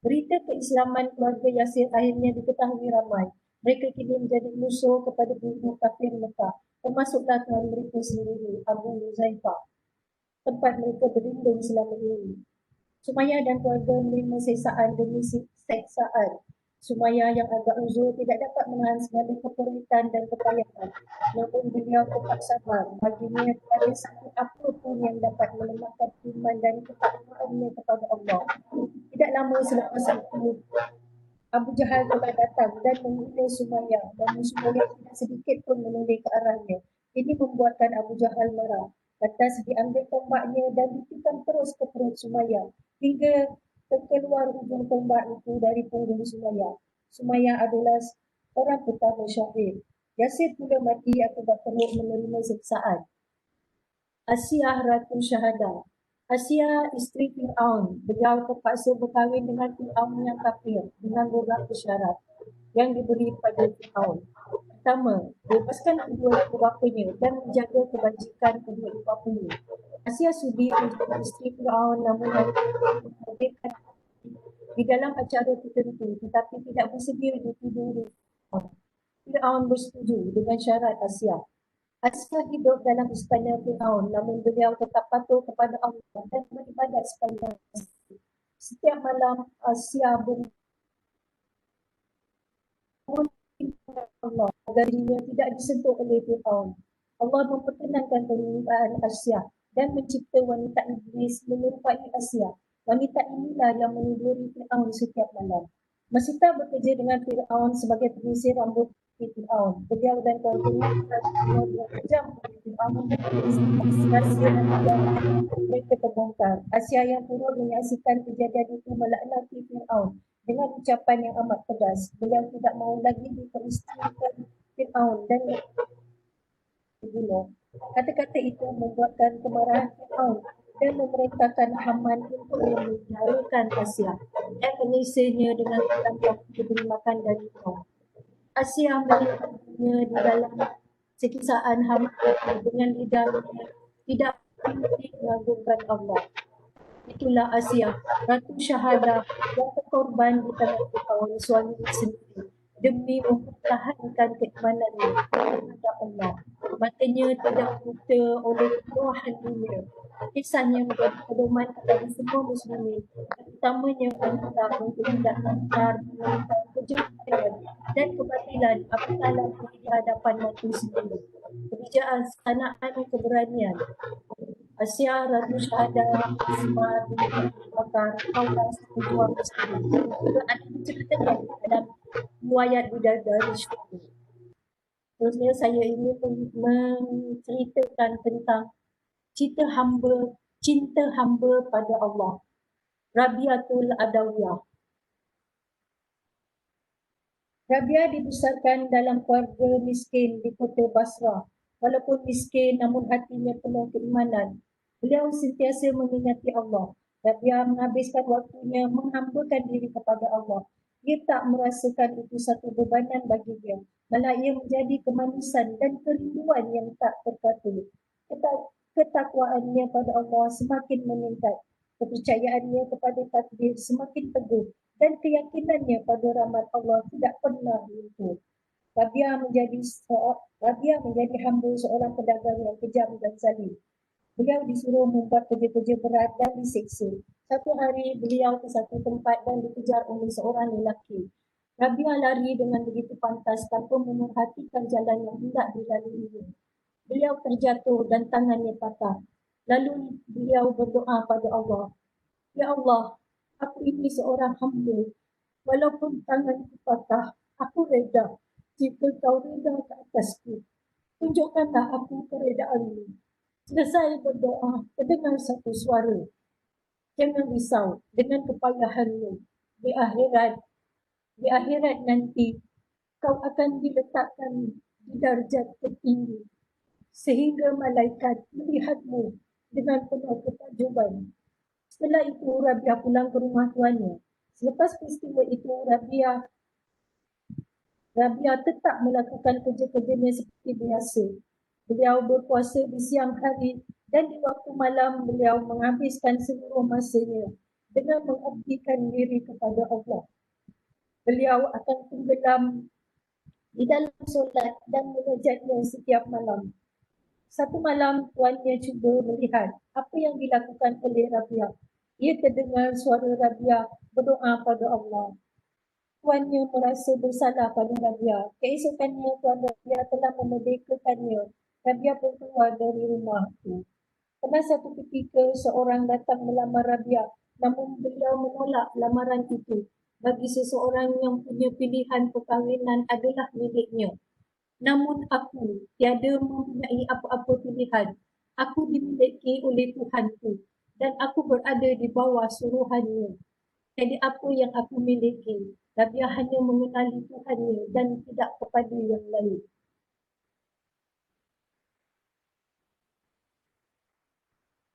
Berita keislaman keluarga Yasir akhirnya diketahui ramai. Mereka kini menjadi musuh kepada penduduk kafir Mekah, termasuklah tuan mereka sendiri, Abu Huzaifah, tempat mereka berlindung selama ini. Sumayyah dan keluarga menerima siksaan demi siksaan. Sumayyah yang agak uzur tidak dapat menahan segala keperitan dan kepayahan. Namun beliau tetap sabar. Baginya tiada satu apa pun yang dapat melemahkan iman dan ketakwaannya kepada Allah. Tidak lama selepas itu, Abu Jahal telah datang dan menghina Sumayyah. Namun Sumayyah tidak sedikit pun menoleh ke arahnya. Ini membuatkan Abu Jahal marah. Lantas diambil tombaknya dan ditikam terus ke perut Sumayyah hingga terkeluar ujung tombak itu dari punggung Sumayyah. Sumayyah adalah orang pertama syahid. Yasir pula mati akibat perlu menerima siksaan. Asiyah Ratu Syahadah. Asia isteri Fir'aun. Beliau terpaksa berkahwin dengan Fir'aun yang kafir dengan beberapa syarat yang diberi pada Fir'aun. Pertama, bebaskan kedua ibu bapanya dan menjaga kebajikan kedua ibu bapanya. Asia sudi menjadi isteri Fir'aun namun merdeka di dalam acara tertentu tetapi tidak bersedia ditiduri Fir'aun. Fir'aun bersetuju dengan syarat Asia. Asia hidup dalam istana Fir'aun namun beliau tetap patuh kepada Allah dan beribadat sepanjang masa. Setiap malam Asia Allah agar dirinya tidak disentuh oleh Fir'aun. Allah memperkenankan permintaan Asia dan mencipta wanita iblis menyerupai Asia. Wanita inilah yang meniduri Fir'aun setiap malam. Masita bekerja dengan Fir'aun sebagai penyisir rambut Fir'aun. Beliau dan keluarganya berjam Fir'aun rahsia dan mereka terbongkar. Asia yang turut menyaksikan kejadian itu melaknati Fir'aun dengan ucapan yang amat pedas. Beliau tidak mahu lagi diperistiwakan Fir'aun dan dibunuh. Kata-kata itu membuatkan kemarahan Fir'aun dan memerintahkan Haman untuk memenjarakan Asia dan menyisirnya dengan tanpa diberi makan dan minum. Asia melihatnya di dalam sekisaan hamba dengan lidahnya tidak berhenti mengagungkan Allah. Itulah Asia, Ratu Syahadah yang berkorban di tengah kawan suaminya sendiri demi mempertahankan keimanannya kepada Allah. Matanya tidak buta oleh kemewahan dunia. Kisahnya menjadi pedoman kepada semua muslimin, terutamanya wanita untuk tidak gentar menentang kejahatan dan kebatilan apatah di hadapan mata sendiri. Kebijakan kesanaan keberanian. Asia, Ratu Syahadah, Ismail bin Abi Bakar, kaulah pejuang Muslim. Juga ada diceritakan dalam riwayat Bidadari Syurga. Terusnya saya ingin menceritakan tentang cinta hamba pada Allah. Rabiatul Adawiyah. Rabiah dibesarkan dalam keluarga miskin di kota Basrah. Walaupun miskin namun hatinya penuh keimanan. Beliau sentiasa mengingati Allah. Rabiah menghabiskan waktunya menghambakan diri kepada Allah. Dia tak merasakan itu satu bebanan bagi dia. Malah ia menjadi kemanusan dan kerinduan yang tak terkata. Ketakwaannya pada Allah semakin meningkat. Kepercayaannya kepada takdir semakin teguh dan keyakinannya pada rahmat Allah tidak pernah luntur. Rabiah menjadi hamba seorang pedagang yang kejam dan zalim. Beliau disuruh membuat kerja-kerja berat dan disiksa. Satu hari beliau ke satu tempat dan dikejar oleh seorang lelaki. Rabiah lari dengan begitu pantas tanpa memerhatikan jalan yang hendak dilaluinya. Beliau terjatuh dan tangannya patah. Lalu beliau berdoa pada Allah. Ya Allah, aku ini seorang hamba. Walaupun tanganku patah, aku reda. Jika kau reda ke atasku, tunjukkanlah aku keredaanmu. Selesai berdoa, terdengar satu suara. Jangan risau dengan kepayahanmu. Di akhirat nanti, kau akan diletakkan di darjat tertinggi. Sehingga malaikat melihatmu dengan penuh ketajuban. Setelah itu, Rabiah pulang ke rumah tuannya. Selepas peristiwa itu, Rabiah tetap melakukan kerja-kerjanya seperti biasa. Beliau berpuasa di siang hari dan di waktu malam beliau menghabiskan seluruh masanya dengan mengabdikan diri kepada Allah. Beliau akan tenggelam di dalam solat dan menajatnya setiap malam. Satu malam tuannya cuba melihat apa yang dilakukan oleh Rabiah. Ia terdengar suara Rabiah berdoa pada Allah. Tuannya merasa bersalah pada Rabiah. Keesokannya tuan Rabiah telah memerdekakannya. Rabiah pun keluar dari rumah itu. Pernah satu ketika seorang datang melamar Rabiah, namun beliau menolak lamaran itu. Bagi seseorang yang punya pilihan perkahwinan adalah miliknya. Namun aku tiada mempunyai apa-apa pilihan. Aku dimiliki oleh Tuhanku dan aku berada di bawah suruhannya. Jadi apa yang aku miliki? Rabiah hanya mengenali Tuhannya dan tidak kepada yang lain.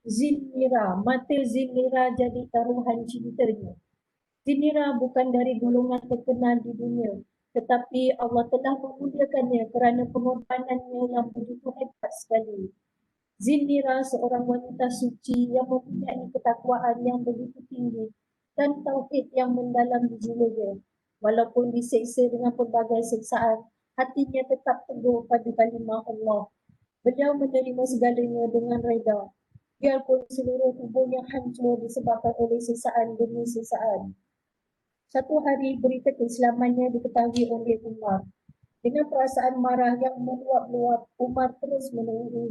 Zinnira, mata Zinnira jadi taruhan cintanya. Zinnira bukan dari golongan terkenal di dunia, tetapi Allah telah memuliakannya kerana pengorbanannya yang begitu hebat sekali. Zinnira seorang wanita suci yang mempunyai ketakwaan yang begitu tinggi dan tauhid yang mendalam di jiwanya. Walaupun diseksa dengan pelbagai siksaan, hatinya tetap teguh pada kalimah Allah. Beliau menerima segalanya dengan reda. Biarpun seluruh tubuhnya hancur disebabkan oleh siksaan demi siksaan. Satu hari berita keislamannya diketahui oleh Umar. Dengan perasaan marah yang meluap-luap, Umar terus menemui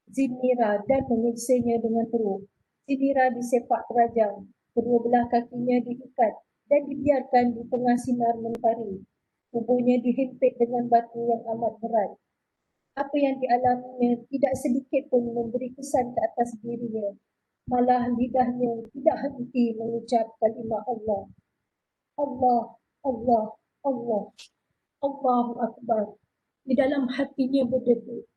Zinnira dan menyiksanya dengan teruk. Zinnira disepak terajang, kedua belah kakinya diikat dan dibiarkan di tengah sinar mentari. Tubuhnya dihimpit dengan batu yang amat berat. Apa yang dialaminya tidak sedikit pun memberi kesan ke atas dirinya. Malah lidahnya tidak henti mengucap kalimah Allah. Allah, Allah, Allah. Allahu Akbar. Di dalam hatinya berdebar.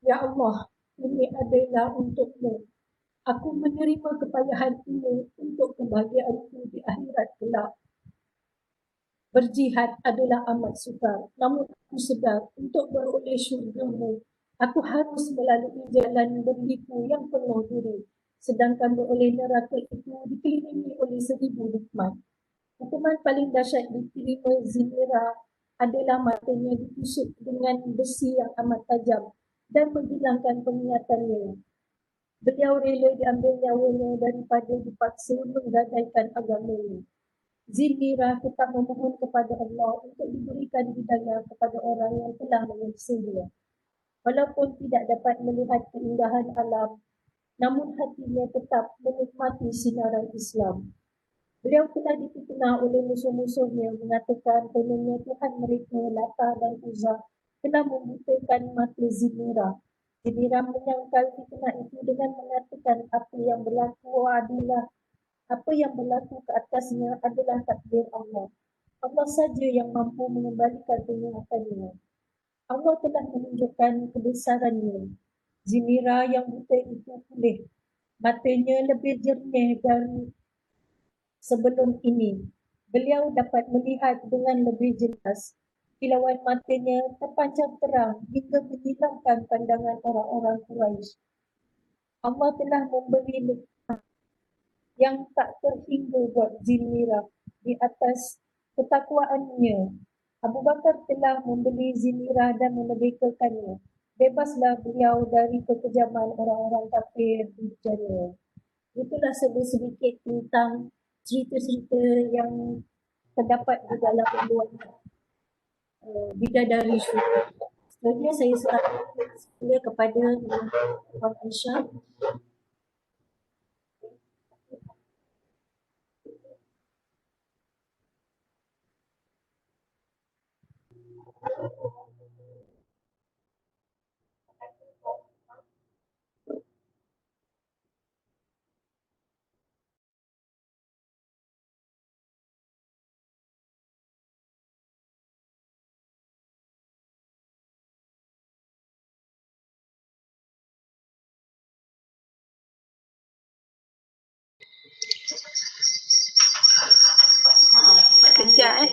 Ya Allah, ini adalah untukmu. Aku menerima kepayahan ini untuk kebahagiaanku di akhirat kelak. Berjihad adalah amat sukar, namun aku sedar untuk beroleh syurgamu, aku harus melalui jalan berliku yang penuh duri. Sedangkan beroleh neraka itu dikelilingi oleh 1000 nikmat. Hukuman paling dahsyat diterima Zinira adalah matanya ditusuk dengan besi yang amat tajam dan menghilangkan penglihatannya. Beliau rela diambil nyawanya daripada dipaksa menggadaikan agamanya. Zinira tetap memohon kepada Allah untuk diberikan hidayah kepada orang yang telah menyiksa dia. Walaupun tidak dapat melihat keindahan alam, namun hatinya tetap menikmati sinaran Islam. Beliau telah difitnah oleh musuh-musuhnya mengatakan kononnya Tuhan mereka Lata dan Uzza telah membutakan mata Zinira. Zinira menyangkal fitnah itu dengan mengatakan apa yang berlaku ke atasnya adalah takdir Allah. Allah saja yang mampu mengembalikan penglihatannya. Allah telah menunjukkan kebesarannya. Zinira yang buta itu pulih. Matanya lebih jernih dari sebelum ini. Beliau dapat melihat dengan lebih jelas. Kilauan matanya terpancar terang hingga menghilangkan pandangan orang-orang Quraisy. Allah telah memberi nikmat yang tak terhingga buat Zinira di atas ketakwaannya. Abu Bakar telah membeli Zinira dan memerdekakannya. Bebaslah beliau dari kekejaman orang-orang kafir di dunia. Itulah sedikit tentang cerita-cerita yang terdapat di dalam pembuatan Bidadari Syurga. Selanjutnya saya serahkan kepada Puan Aisyah. Sekejap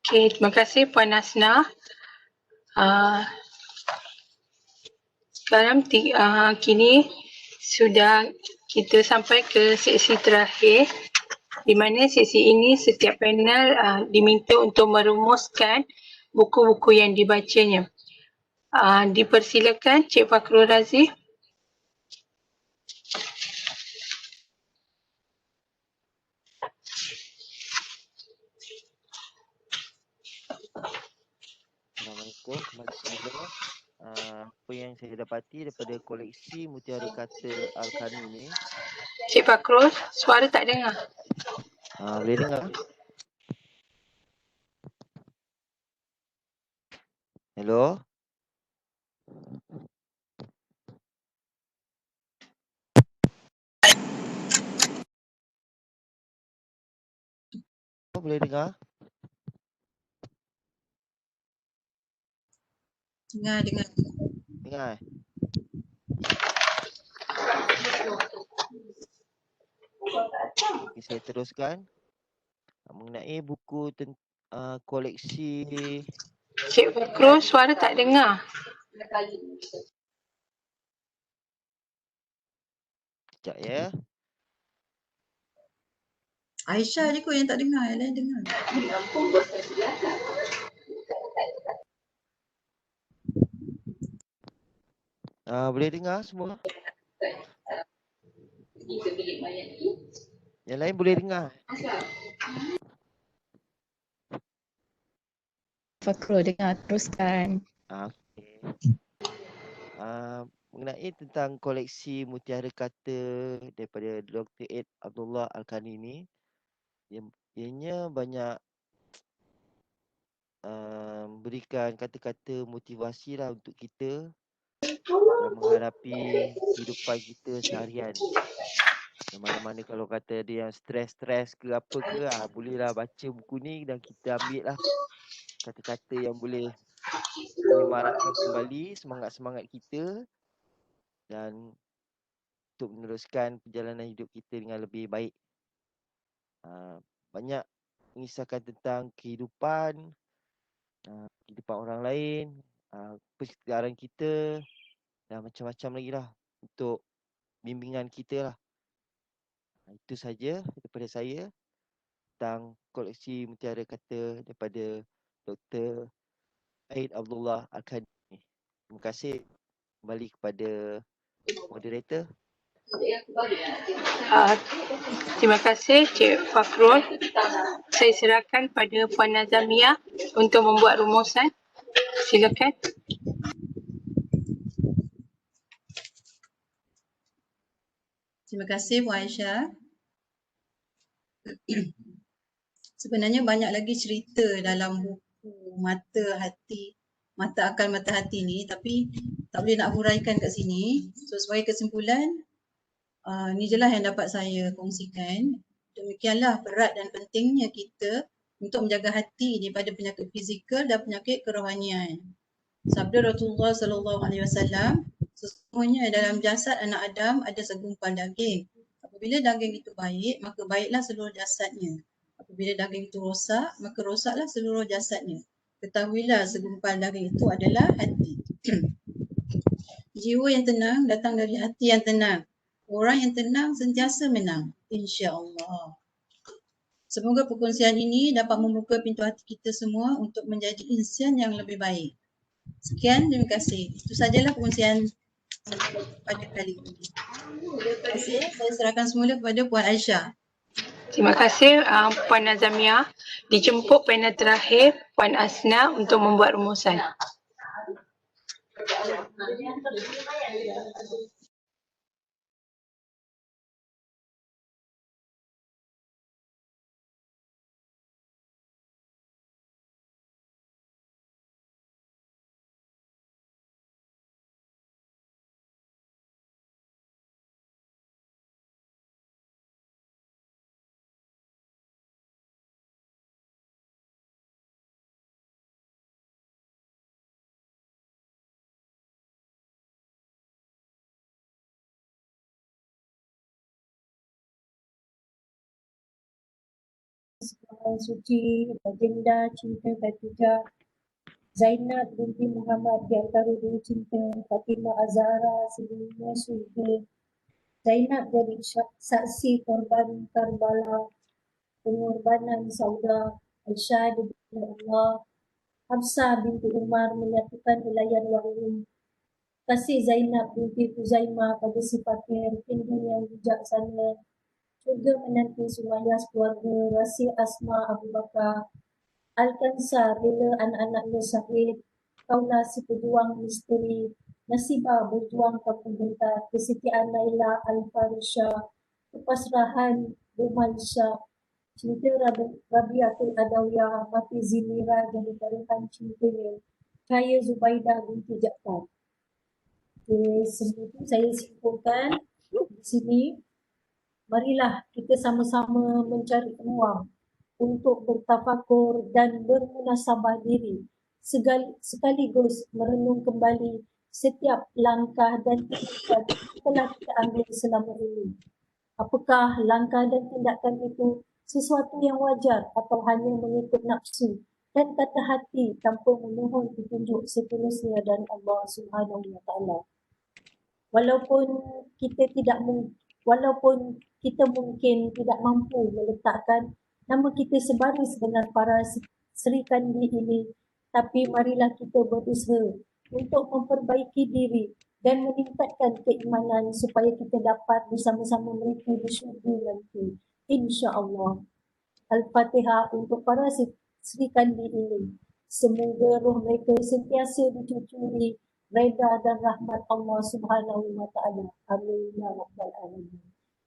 Okey, terima kasih Puan Nasna. Sekarang kini sudah kita sampai ke sesi terakhir, di mana sesi ini setiap panel diminta untuk merumuskan buku-buku yang dibacanya. Dipersilakan Cik Fakhrul Razi. Assalamualaikum, kembali semula. Apa yang saya dapati daripada koleksi Mutiara Kata Al-Kani ni, Cik Fakhrul, suara tak dengar. boleh dengar? Hello? Boleh dengar? Dengar. Dengar? Okay, saya teruskan mengenai buku koleksi. Cik Fakhrul, suara tak dengar. Sekejap ya. Aisyah je kot yang tak dengar, yang lain dengar. Boleh dengar semua? Yang lain boleh dengar? Fakhrul dengar, teruskan. Okay. Mengenai tentang koleksi Mutiara Kata daripada Dr. Ed Abdullah Al-Kani ni, ianya banyak berikan kata-kata motivasi lah untuk kita dalam menghadapi kehidupan kita seharian. Yang mana-mana kalau kata dia yang stres ke apa ke, bolehlah baca buku ni dan kita ambil lah kata-kata yang boleh menyemarakkan kembali semangat-semangat kita dan untuk meneruskan perjalanan hidup kita dengan lebih baik. Banyak mengisahkan tentang kehidupan orang lain, persekitaran kita dan macam-macam lagi lah untuk bimbingan kita lah. Itu saja daripada saya tentang koleksi Mutiara Kata daripada Dr. Aid Abdullah Al-Khadimi. Terima kasih. Kembali kepada moderator. Terima kasih Cik Fakhrul. Saya serahkan pada Puan Nazamiah untuk membuat rumusan. Silakan. Terima kasih Puan Aisyah. Sebenarnya banyak lagi cerita dalam buku Mata Akal Mata Hati ni, tapi tak boleh nak huraikan kat sini. So sebagai kesimpulan, ni je lah yang dapat saya kongsikan. Demikianlah berat dan pentingnya kita untuk menjaga hati daripada penyakit fizikal dan penyakit kerohanian. Sabda Rasulullah SAW, sesungguhnya dalam jasad anak Adam ada segumpal daging. Apabila daging itu baik, maka baiklah seluruh jasadnya. Apabila daging itu rosak, maka rosaklah seluruh jasadnya. Ketahuilah segumpal daging itu adalah hati. Jiwa yang tenang datang dari hati yang tenang. Orang yang tenang sentiasa menang, insya-Allah. Semoga perkongsian ini dapat membuka pintu hati kita semua untuk menjadi insan yang lebih baik. Sekian, terima kasih. Itu sajalah perkongsian pada kali ini. Terima kasih. Saya serahkan semula kepada Puan Aisyah. Terima kasih Puan Nazamiah. Dijemput panel terakhir Puan Asna untuk membuat rumusan. Sekarang suci, baginda cinta Khadijah, Zainab binti Muhammad di antara dua cinta, Fatimah Azhara seluruhnya surga. Zainab jadi saksi korban Karbala, pengorbanan Sauda, Aisyah diberi Allah, Hafsah binti Umar menyatukan wilayah wahyu. Kasih Zainab binti Huzaimah pada si fakir, tinggi yang bijaksana. Juga menanti Sumayyah keluarga, rahsia Asma Abu Bakar. Al-Kansar rela anak-anaknya syahid. Kaulah si pejuang misteri. Nasibah berjuang kampung gentar. Kesetiaan Naila Al-Farisha. Kepasrahan Bumal Syah. Cinta Rabiatul Adawiyah. Mati Zinira dan taruhan cintanya. Kaya Zubaidah binti Ja'far. Okay, sebelum itu saya simpulkan di sini. Marilah kita sama-sama mencari peluang untuk bertafakur dan bermunasabah diri sekaligus merenung kembali setiap langkah dan tindakan telah kita ambil selama ini. Apakah langkah dan tindakan itu sesuatu yang wajar atau hanya mengikut nafsu dan kata hati tanpa memohon petunjuk seterusnya dari Allah Subhanahu Wa Taala. Walaupun kita mungkin tidak mampu meletakkan nama kita sebaris dengan para Sri Kandi ini, tapi marilah kita berusaha untuk memperbaiki diri dan meningkatkan keimanan supaya kita dapat bersama-sama mereka di syurga nanti. InsyaAllah. Al-Fatihah untuk para Sri Kandi ini. Semoga roh mereka sentiasa dicucuri reda dan rahmat Allah Subhanahu Wa Taala. Amin ya rabbal alamin.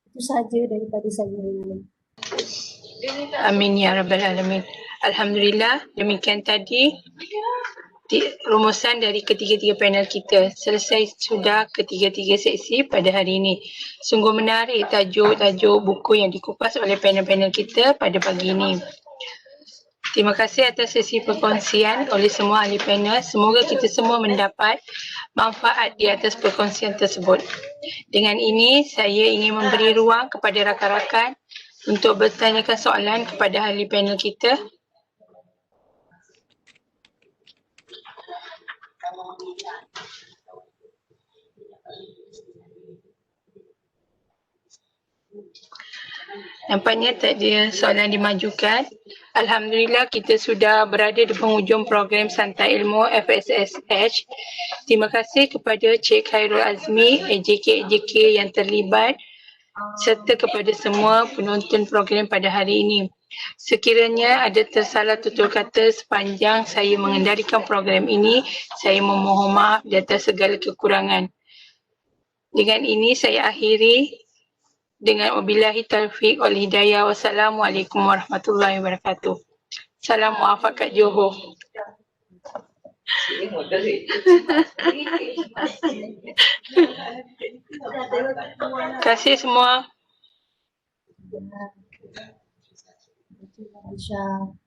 Itu sahaja daripada saya. Amin ya rabbal alamin. Alhamdulillah, demikian tadi rumusan dari ketiga-tiga panel kita. Selesai sudah ketiga-tiga seksi pada hari ini. Sungguh menarik tajuk-tajuk buku yang dikupas oleh panel-panel kita pada pagi ini. Terima kasih atas sesi perkongsian oleh semua ahli panel. Semoga kita semua mendapat manfaat di atas perkongsian tersebut. Dengan ini, saya ingin memberi ruang kepada rakan-rakan untuk bertanyakan soalan kepada ahli panel kita. Nampaknya tak ada soalan dimajukan. Alhamdulillah kita sudah berada di penghujung program Santai Ilmu FSSH. Terima kasih kepada Cik Khairul Azmi, AJK yang terlibat serta kepada semua penonton program pada hari ini. Sekiranya ada tersalah tutur kata sepanjang saya mengendalikan program ini, saya memohon maaf di atas segala kekurangan. Dengan ini saya akhiri dengan wabillahi taufiq wal hidayah. Wassalamualaikum warahmatullahi wabarakatuh. Salam muafakat Johor. Terima kasih semua. Aisyah.